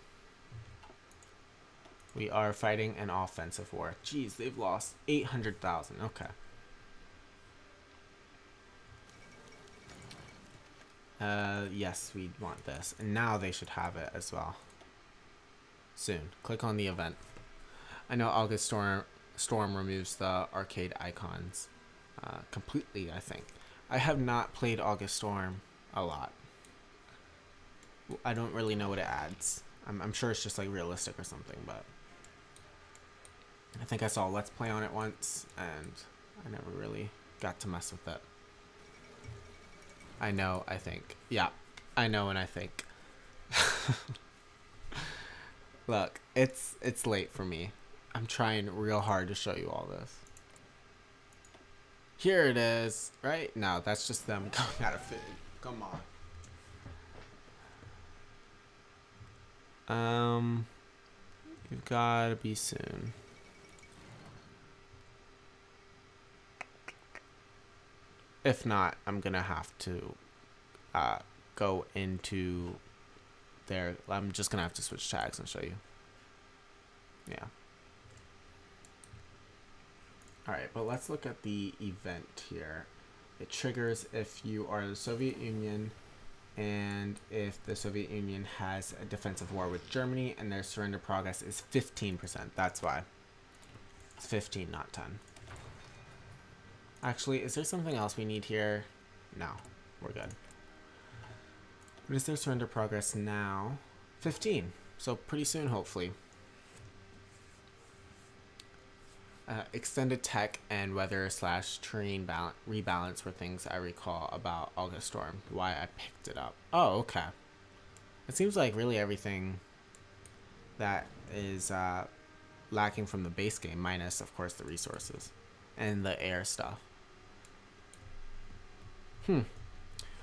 We are fighting an offensive war. Jeez, they've lost 800,000. Okay. Yes, we want this. And now they should have it as well. Soon. Click on the event. I know August Storm removes the arcade icons. Completely, I think. I have not played August Storm a lot. I don't really know what it adds. I'm sure it's just like realistic or something, but I think I saw Let's Play on it once, and I never really got to mess with it. I know, I think. Yeah, I know and I think. Look, it's late for me. I'm trying real hard to show you all this. Here it is, right? No, that's just them coming out of food. Come on. You've got to be soon. If not, I'm gonna have to go into there. I'm just gonna have to switch tags and show you. Yeah. Alright, but let's look at the event here. It triggers if you are the Soviet Union and if the Soviet Union has a defensive war with Germany and their surrender progress is 15%. That's why. It's 15, not 10. Actually, is there something else we need here? No, we're good. What is their surrender progress now? 15. So pretty soon, hopefully. Extended tech and weather / terrain rebalance were things I recall about August Storm. Why I picked it up. Oh, okay. It seems like really everything that is lacking from the base game, minus, of course, the resources and the air stuff.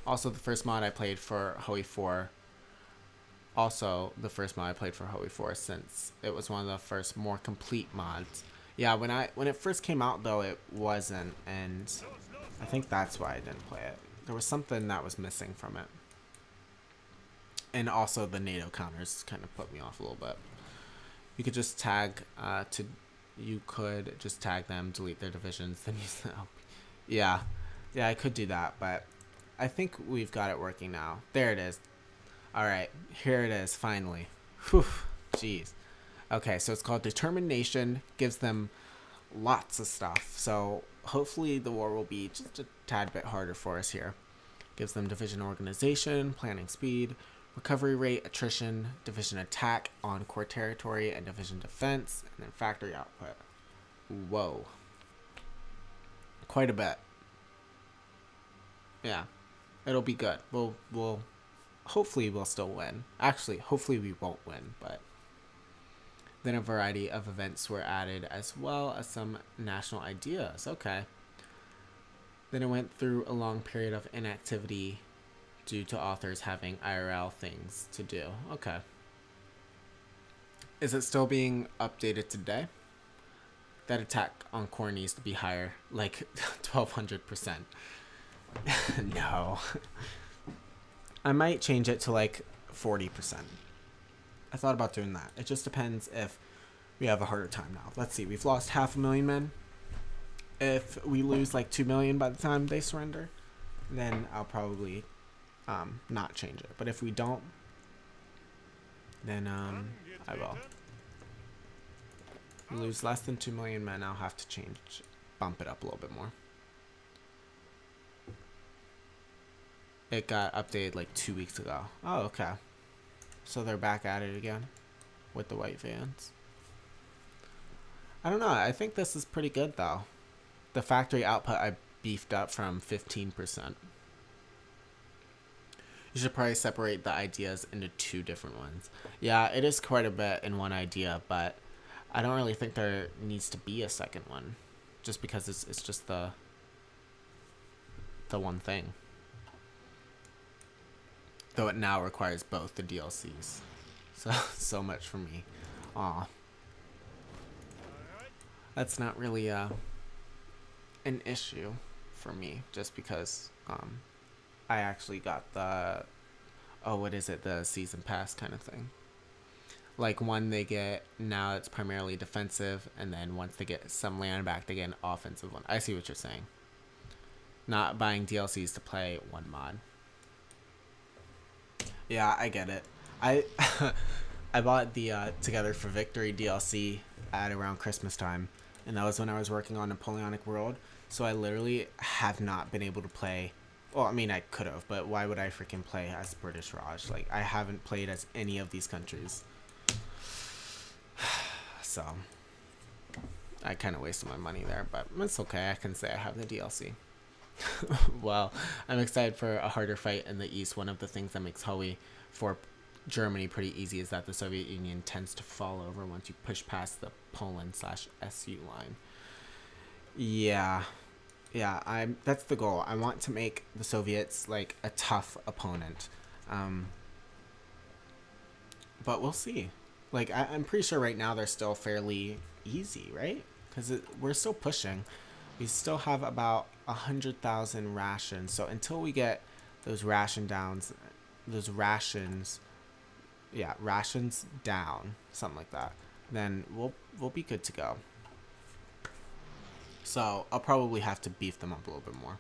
Also, the first mod I played for Hoi 4. Also, the first mod I played for Hoi 4 since it was one of the first more complete mods. Yeah, when it first came out though, it wasn't, and I think that's why I didn't play it. There was something that was missing from it. And also the NATO counters kind of put me off a little bit. You could just tag you could just tag them, delete their divisions, then use the LP. Yeah, I could do that, but I think we've got it working now. There it is. All right, here it is, finally. Whew, jeez. Okay, so it's called Determination. Gives them lots of stuff. So hopefully the war will be just a tad bit harder for us here. Gives them division organization, planning speed, recovery rate, attrition, division attack on core territory, and division defense, and then factory output. Whoa. Quite a bit. Yeah. It'll be good. We'll hopefully we'll still win. Actually, hopefully we won't win, but then a variety of events were added as well as some national ideas. Okay. Then it went through a long period of inactivity due to authors having IRL things to do. Okay. Is it still being updated today? That attack on core needs to be higher, like 1200%. No. I might change it to like 40%. I thought about doing that. It just depends if we have a harder time now. Let's see, we've lost 500,000 men. If we lose like 2 million by the time they surrender, then I'll probably not change it. But if we don't, then I will. If we lose less than 2 million men, I'll have to bump it up a little bit more. It got updated like 2 weeks ago. Oh, okay. So they're back at it again with the white vans. I don't know. I think this is pretty good though. The factory output I beefed up from 15%. You should probably separate the ideas into 2 different ones. Yeah, it is quite a bit in one idea, but I don't really think there needs to be a second one, just because it's just the one thing. Though it now requires both the DLCs. So much for me. Aw. That's not really an issue for me, just because I actually got the, what is it, the season pass kind of thing. Like one they get, now it's primarily defensive, and then once they get some land back, they get an offensive one. I see what you're saying. Not buying DLCs to play one mod. Yeah, I get it. I bought the Together for Victory DLC at around Christmas time, and that was when I was working on Napoleonic World, so I literally have not been able to play. Well, I mean, I could have, but why would I freaking play as British Raj? Like, I haven't played as any of these countries. So, I kind of wasted my money there, but it's okay. I can say I have the DLC. Well, I'm excited for a harder fight in the East. One of the things that makes Hoi for Germany pretty easy is that the Soviet Union tends to fall over once you push past the Poland/SU line. Yeah, that's the goal. I want to make the Soviets like a tough opponent, but we'll see. Like I'm pretty sure right now they're still fairly easy, right? Because we're still pushing. We still have about 100,000 rations. So until we get those rations down, something like that, then we'll be good to go. So I'll probably have to beef them up a little bit more.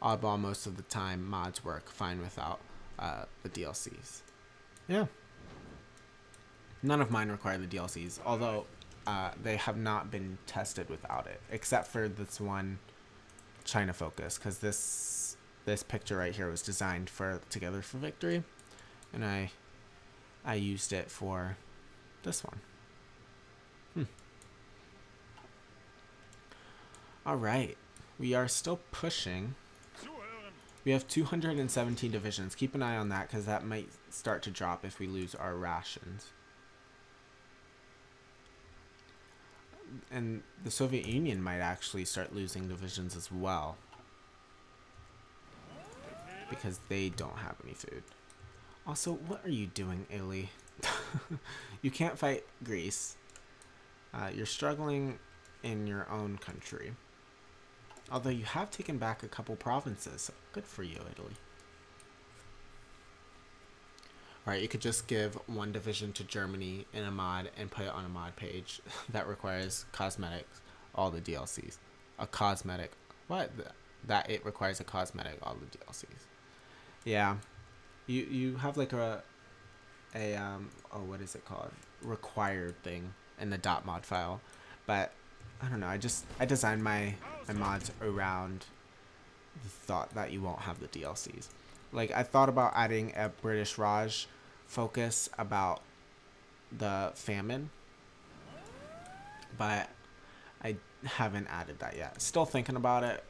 Oddball, most of the time mods work fine without the DLCs. Yeah. None of mine require the DLCs, although they have not been tested without it, except for this one China focus, because this picture right here was designed for Together for Victory, and I used it for this one. All right, we are still pushing. We have 217 divisions. Keep an eye on that, because that might start to drop if we lose our rations. And the Soviet Union might actually start losing divisions as well. because they don't have any food. Also, what are you doing, Italy? You can't fight Greece. You're struggling in your own country. Although you have taken back a couple provinces. So good for you, Italy. Alright, you could just give one division to Germany in a mod and put it on a mod page that requires cosmetics, all the DLCs. A cosmetic. What? That it requires a cosmetic, all the DLCs. Yeah. You have like oh, what is it called? Required thing in the .mod file. But I don't know, I designed my mods around the thought that you won't have the DLCs. Like, I thought about adding a British Raj focus about the famine, but I haven't added that yet. Still thinking about it,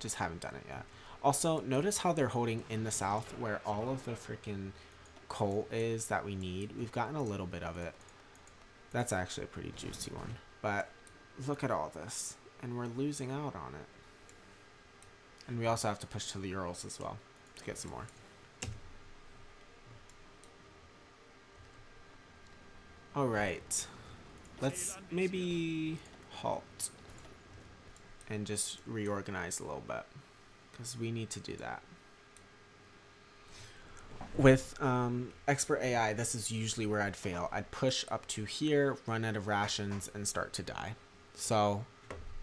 just haven't done it yet. Also, notice how they're holding in the south where all of the freaking coal is that we need. We've gotten a little bit of it. That's actually a pretty juicy one. But look at all this, and we're losing out on it. And we also have to push to the Urals as well to get some more. Alright. Let's maybe halt and just reorganize a little bit, because we need to do that. With Expert AI, this is usually where I'd fail. I'd push up to here, run out of rations, and start to die. So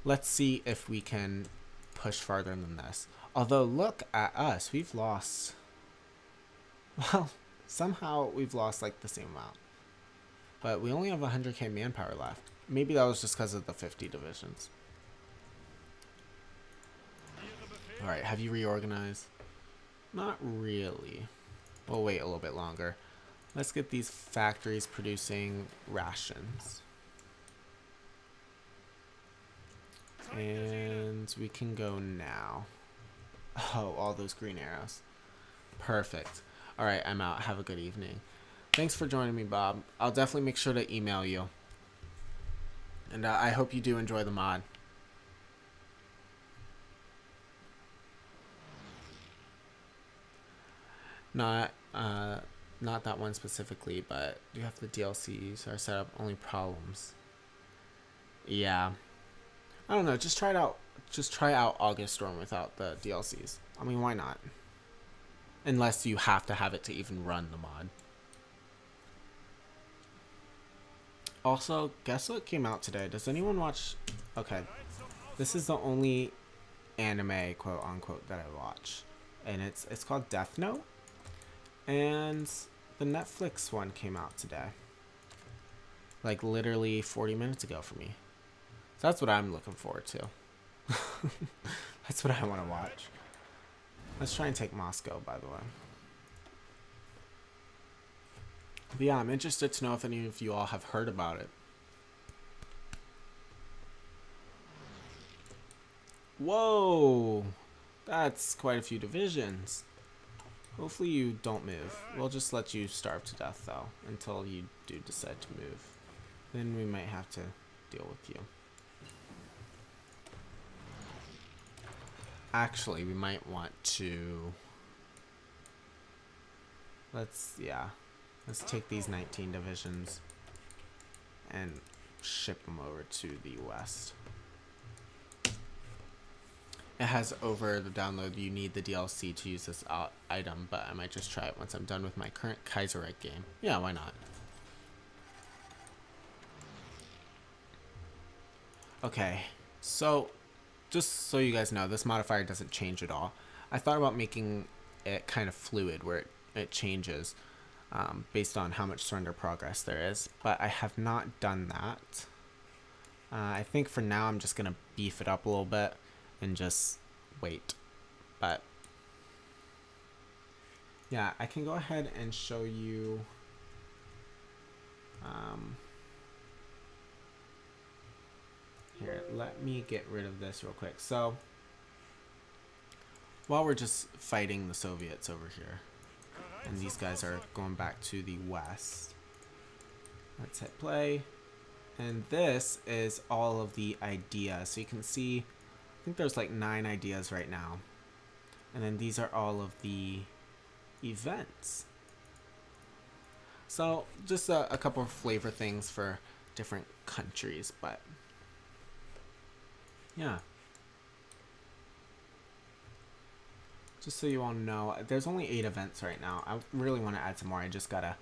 let's see if we can push farther than this. Although, look at us. We've lost... Well, somehow we've lost like the same amount. But we only have 100k manpower left. Maybe that was just because of the 50 divisions. Alright, have you reorganized? Not really. We'll wait a little bit longer. Let's get these factories producing rations. And we can go now. Oh, all those green arrows. Perfect. Alright, I'm out. Have a good evening. Thanks for joining me, Bob. I'll definitely make sure to email you. And I hope you do enjoy the mod. Not that one specifically, but do you have the DLCs or set up only problems? Yeah. I don't know, just try it out. Just try out August Storm without the DLCs. I mean, why not? Unless you have to have it to even run the mod. Also, guess what came out today? Does anyone watch... Okay. This is the only anime, quote unquote, that I watch. And it's called Death Note. And the Netflix one came out today. Like literally 40 minutes ago for me. So that's what I'm looking forward to. That's what I want to watch. Let's try and take Moscow, by the way. But yeah, I'm interested to know if any of you all have heard about it. Whoa! That's quite a few divisions. Hopefully you don't move. We'll just let you starve to death, though, until you do decide to move. Then we might have to deal with you. Actually, we might want to... Let's take these 19 divisions and ship them over to the west. It has over the download, you need the DLC to use this item, but I might just try it once I'm done with my current Kaiserreich game. Yeah, why not? Okay, so just so you guys know, this modifier doesn't change at all. I thought about making it kind of fluid, where it changes based on how much surrender progress there is, but I have not done that. I think for now I'm just going to beef it up a little bit and just wait. But yeah, I can go ahead and show you here, let me get rid of this real quick. So while we're just fighting the Soviets over here, and these guys are going back to the west, let's hit play. And this is all of the ideas. So you can see, I think there's like 9 ideas right now. And then these are all of the events. So just a couple of flavor things for different countries, but yeah. Just so you all know, there's only 8 events right now. I really want to add some more. I just gotta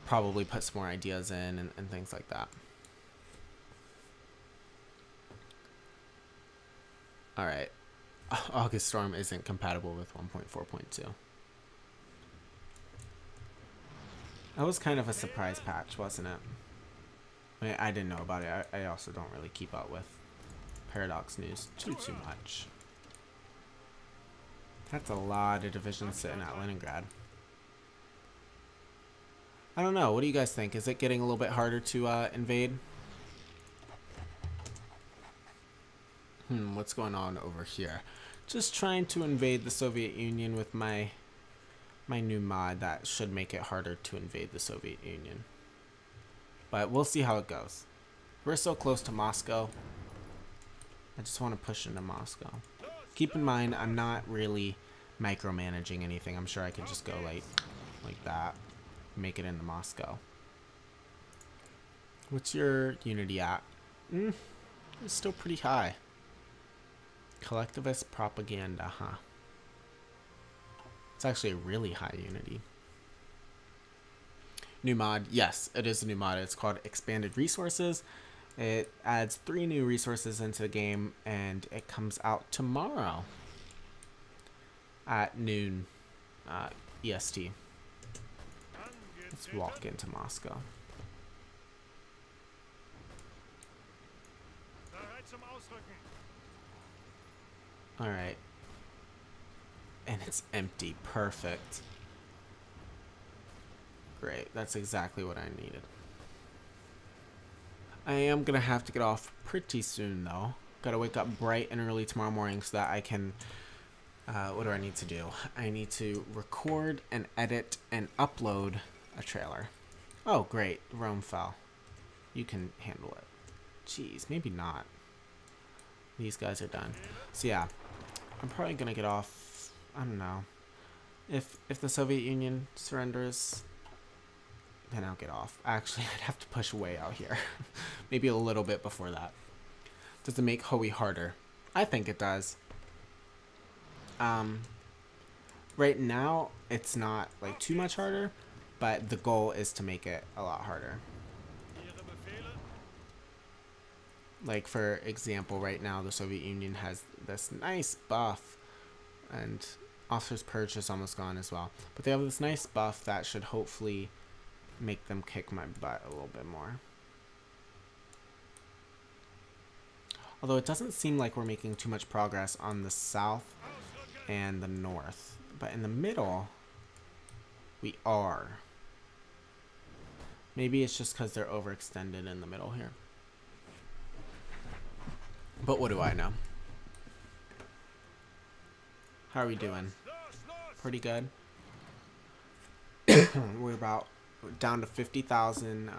probably put some more ideas in and things like that. Alright. August Storm isn't compatible with 1.4.2. That was kind of a surprise patch, wasn't it? I mean, I didn't know about it. I also don't really keep up with Paradox news too much. That's a lot of divisions sitting at Leningrad. I don't know. What do you guys think? Is it getting a little bit harder to invade? What's going on over here? Just trying to invade the Soviet Union with my new mod that should make it harder to invade the Soviet Union. But we'll see how it goes. We're so close to Moscow. I just want to push into Moscow. Keep in mind, I'm not really micromanaging anything. I'm sure I could just go like that. Make it into Moscow. What's your unity at? It's still pretty high. Collectivist propaganda, huh? It's actually a really high unity. New mod. Yes, it is a new mod. It's called Expanded Resources. It adds 3 new resources into the game, and it comes out tomorrow at noon EST. Let's walk into Moscow. Alright. And it's empty. Perfect. Great. That's exactly what I needed. I am going to have to get off pretty soon, though. Gotta wake up bright and early tomorrow morning so that I can... what do I need to do? I need to record and edit and upload a trailer. Oh, great. Rome fell. You can handle it. Jeez, maybe not. These guys are done. So yeah, I'm probably going to get off... I don't know. If the Soviet Union surrenders... then I'll get off. Actually, I'd have to push way out here. Maybe a little bit before that. Does it make Hoey harder? I think it does. Right now, it's not like too much harder, but the goal is to make it a lot harder. Like, for example, right now, the Soviet Union has this nice buff, and Officer's Purge is almost gone as well. But they have this nice buff that should hopefully make them kick my butt a little bit more. Although it doesn't seem like we're making too much progress on the south and the north. But in the middle, we are. Maybe it's just because they're overextended in the middle here. But what do I know? How are we doing? Pretty good. We're about down to 50,000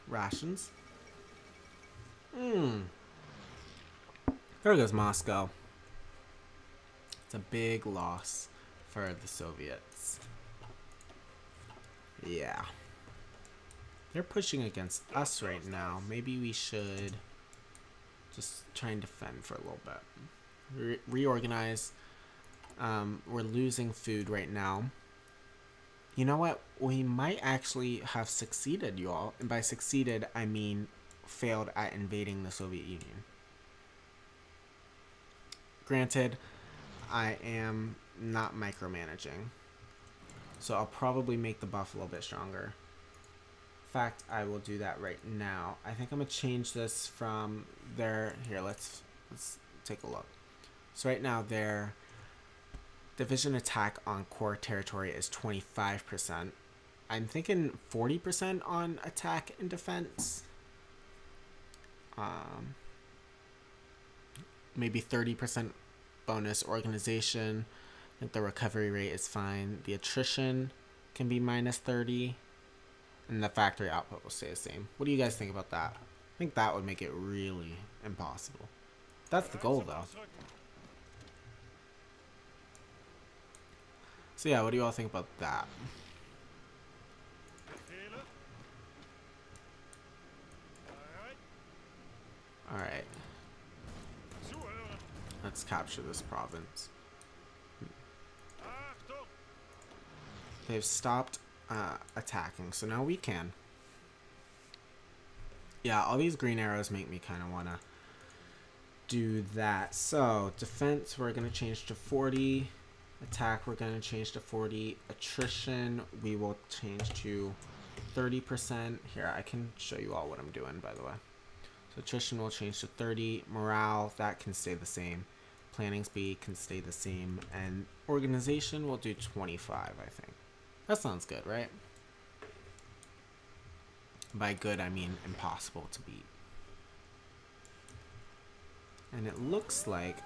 rations. There goes Moscow. It's a big loss for the Soviets. Yeah. They're pushing against us right now. Maybe we should just try and defend for a little bit. Reorganize. We're losing food right now. You know what? We might actually have succeeded, you all. And by succeeded, I mean failed at invading the Soviet Union. Granted, I am not micromanaging. So I'll probably make the buff a little bit stronger. In fact, I will do that right now. I think I'm going to change this from their... Here, let's take a look. So right now, their division attack on core territory is 25%. I'm thinking 40% on attack and defense. Maybe 30% bonus organization. I think the recovery rate is fine. The attrition can be minus 30. And the factory output will stay the same. What do you guys think about that? I think that would make it really impossible. That's the goal, though. So yeah, what do you all think about that? Alright. Let's capture this province. They've stopped attacking, so now we can. Yeah, all these green arrows make me kind of want to do that. So, defense, we're going to change to 40. Attack, we're going to change to 40. Attrition, we will change to 30%. Here, I can show you all what I'm doing, by the way. So, attrition will change to 30. Morale, that can stay the same. Planning speed can stay the same. And organization, we'll do 25, I think. That sounds good, right? By good, I mean impossible to beat. And it looks like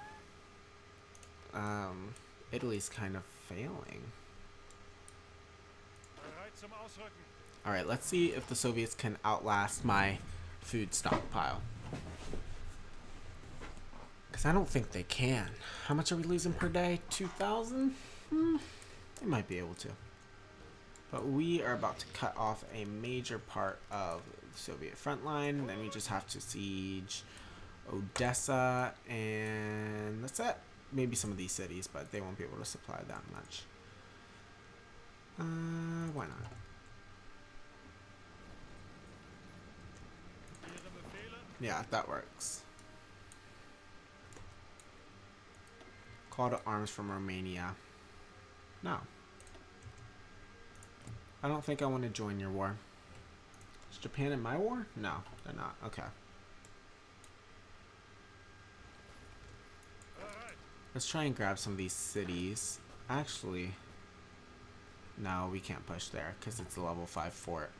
Italy's kind of failing. Alright, let's see if the Soviets can outlast my food stockpile. Because I don't think they can. How much are we losing per day? 2,000? They might be able to. But we are about to cut off a major part of the Soviet front line. Then we just have to siege Odessa, and that's it. Maybe some of these cities, but they won't be able to supply that much. Why not? Yeah, that works. Call to arms from Romania. No. I don't think I want to join your war. Is Japan in my war? No, they're not. Okay. Let's try and grab some of these cities. Actually, no, we can't push there because it's a level 5 fort.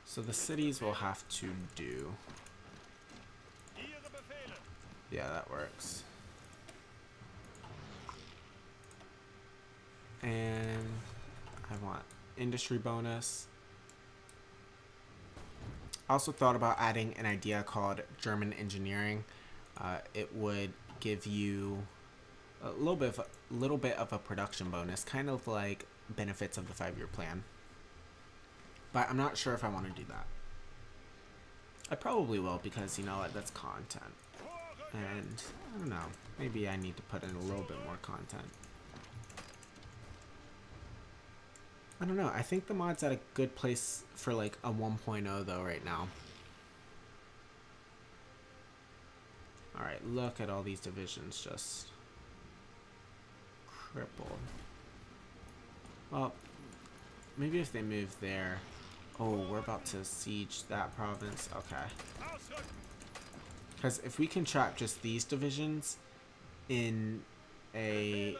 So the cities will have to do. Yeah, that works. And I want industry bonus. I also thought about adding an idea called German engineering. It would give you a little bit of a production bonus, kind of like benefits of the 5-year plan. But I'm not sure if I want to do that. I probably will because, you know what, that's content. And I don't know, maybe I need to put in a little bit more content. I don't know, I think the mod's at a good place for like a 1.0 though right now. Alright, look at all these divisions just crippled. Well, maybe if they move there. Oh, we're about to siege that province. Okay. Because if we can trap just these divisions in a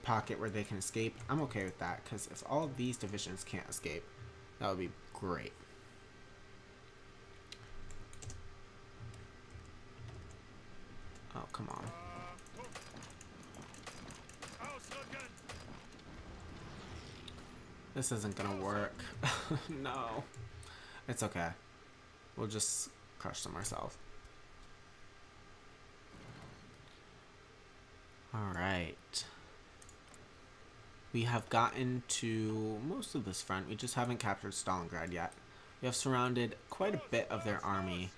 pocket where they can escape, I'm okay with that. Because if all of these divisions can't escape, that would be great. Oh, come on. This isn't gonna work. No. It's okay. We'll just crush them ourselves. Alright. We have gotten to most of this front. We just haven't captured Stalingrad yet. We have surrounded quite a bit of their army.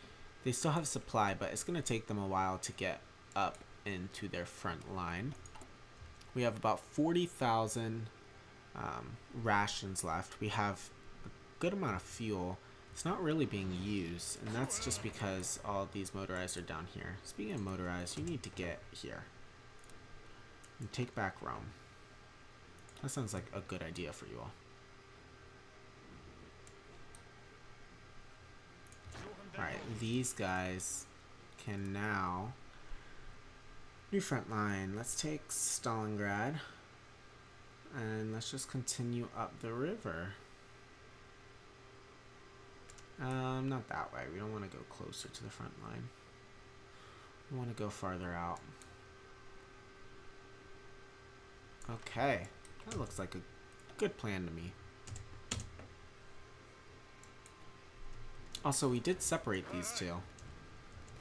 They still have supply, but it's going to take them a while to get up into their front line. We have about 40,000 rations left. We have a good amount of fuel. It's not really being used, and that's just because all of these motorized are down here. Speaking of motorized, you need to get here and take back Rome. That sounds like a good idea for you all. Alright, these guys can now... New front line. Let's take Stalingrad. And let's just continue up the river. Not that way. We don't want to go closer to the front line. We want to go farther out. Okay. That looks like a good plan to me. Also, we did separate these two.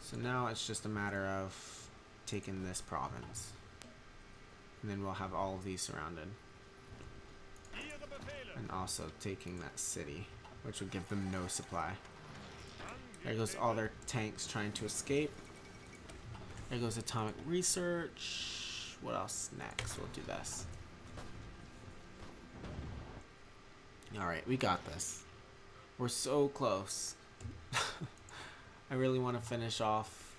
So now it's just a matter of taking this province. And then we'll have all of these surrounded. And also taking that city, which would give them no supply. There goes all their tanks trying to escape. There goes atomic research. What else next? We'll do this. Alright, we got this. We're so close. I really want to finish off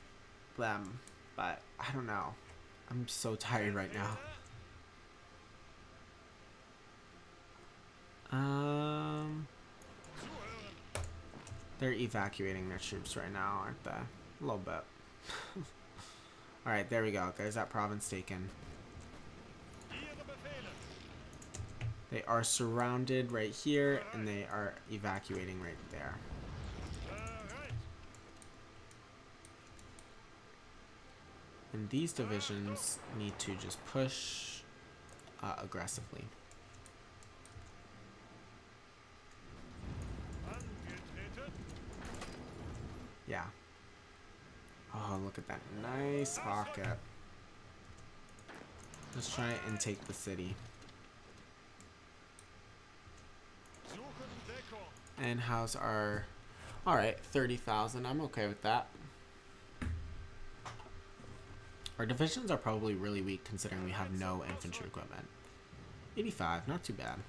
them, but I don't know. I'm so tired right now. They're evacuating their troops right now, aren't they? A little bit. Alright, there we go. There's that province taken. They are surrounded right here, and they are evacuating right there. And these divisions need to just push aggressively. Yeah. Oh, look at that nice pocket. Let's try and take the city. And how's our... Alright, 30,000. I'm okay with that. Our divisions are probably really weak considering we have no infantry equipment. 85, not too bad.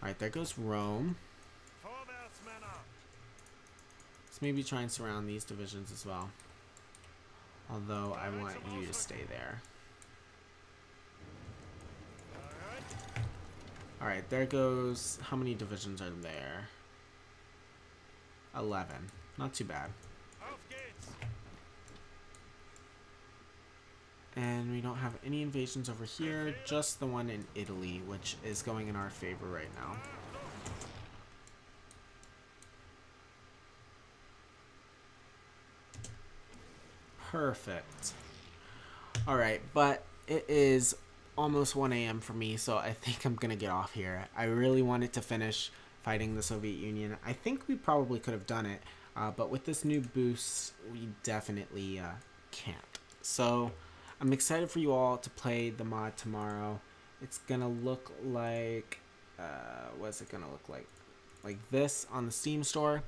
Alright, there goes Rome. Let's maybe try and surround these divisions as well. Although I want you to stay there. Alright, there goes... How many divisions are there? 11. Not too bad. And we don't have any invasions over here, just the one in Italy, which is going in our favor right now. Perfect. Alright, but it is almost 1 a.m. for me, so I think I'm gonna get off here. I really wanted to finish fighting the Soviet Union. I think we probably could have done it, but with this new boost, we definitely can't. So I'm excited for you all to play the mod tomorrow. It's gonna look like, what's it gonna look like? Like this on the Steam store.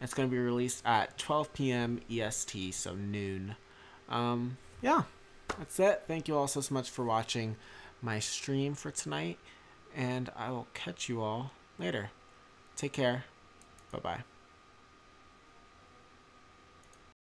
It's gonna be released at 12 p.m. EST, so noon. Yeah, that's it. Thank you all so much for watching my stream for tonight, and I will catch you all later. Take care. Bye-bye.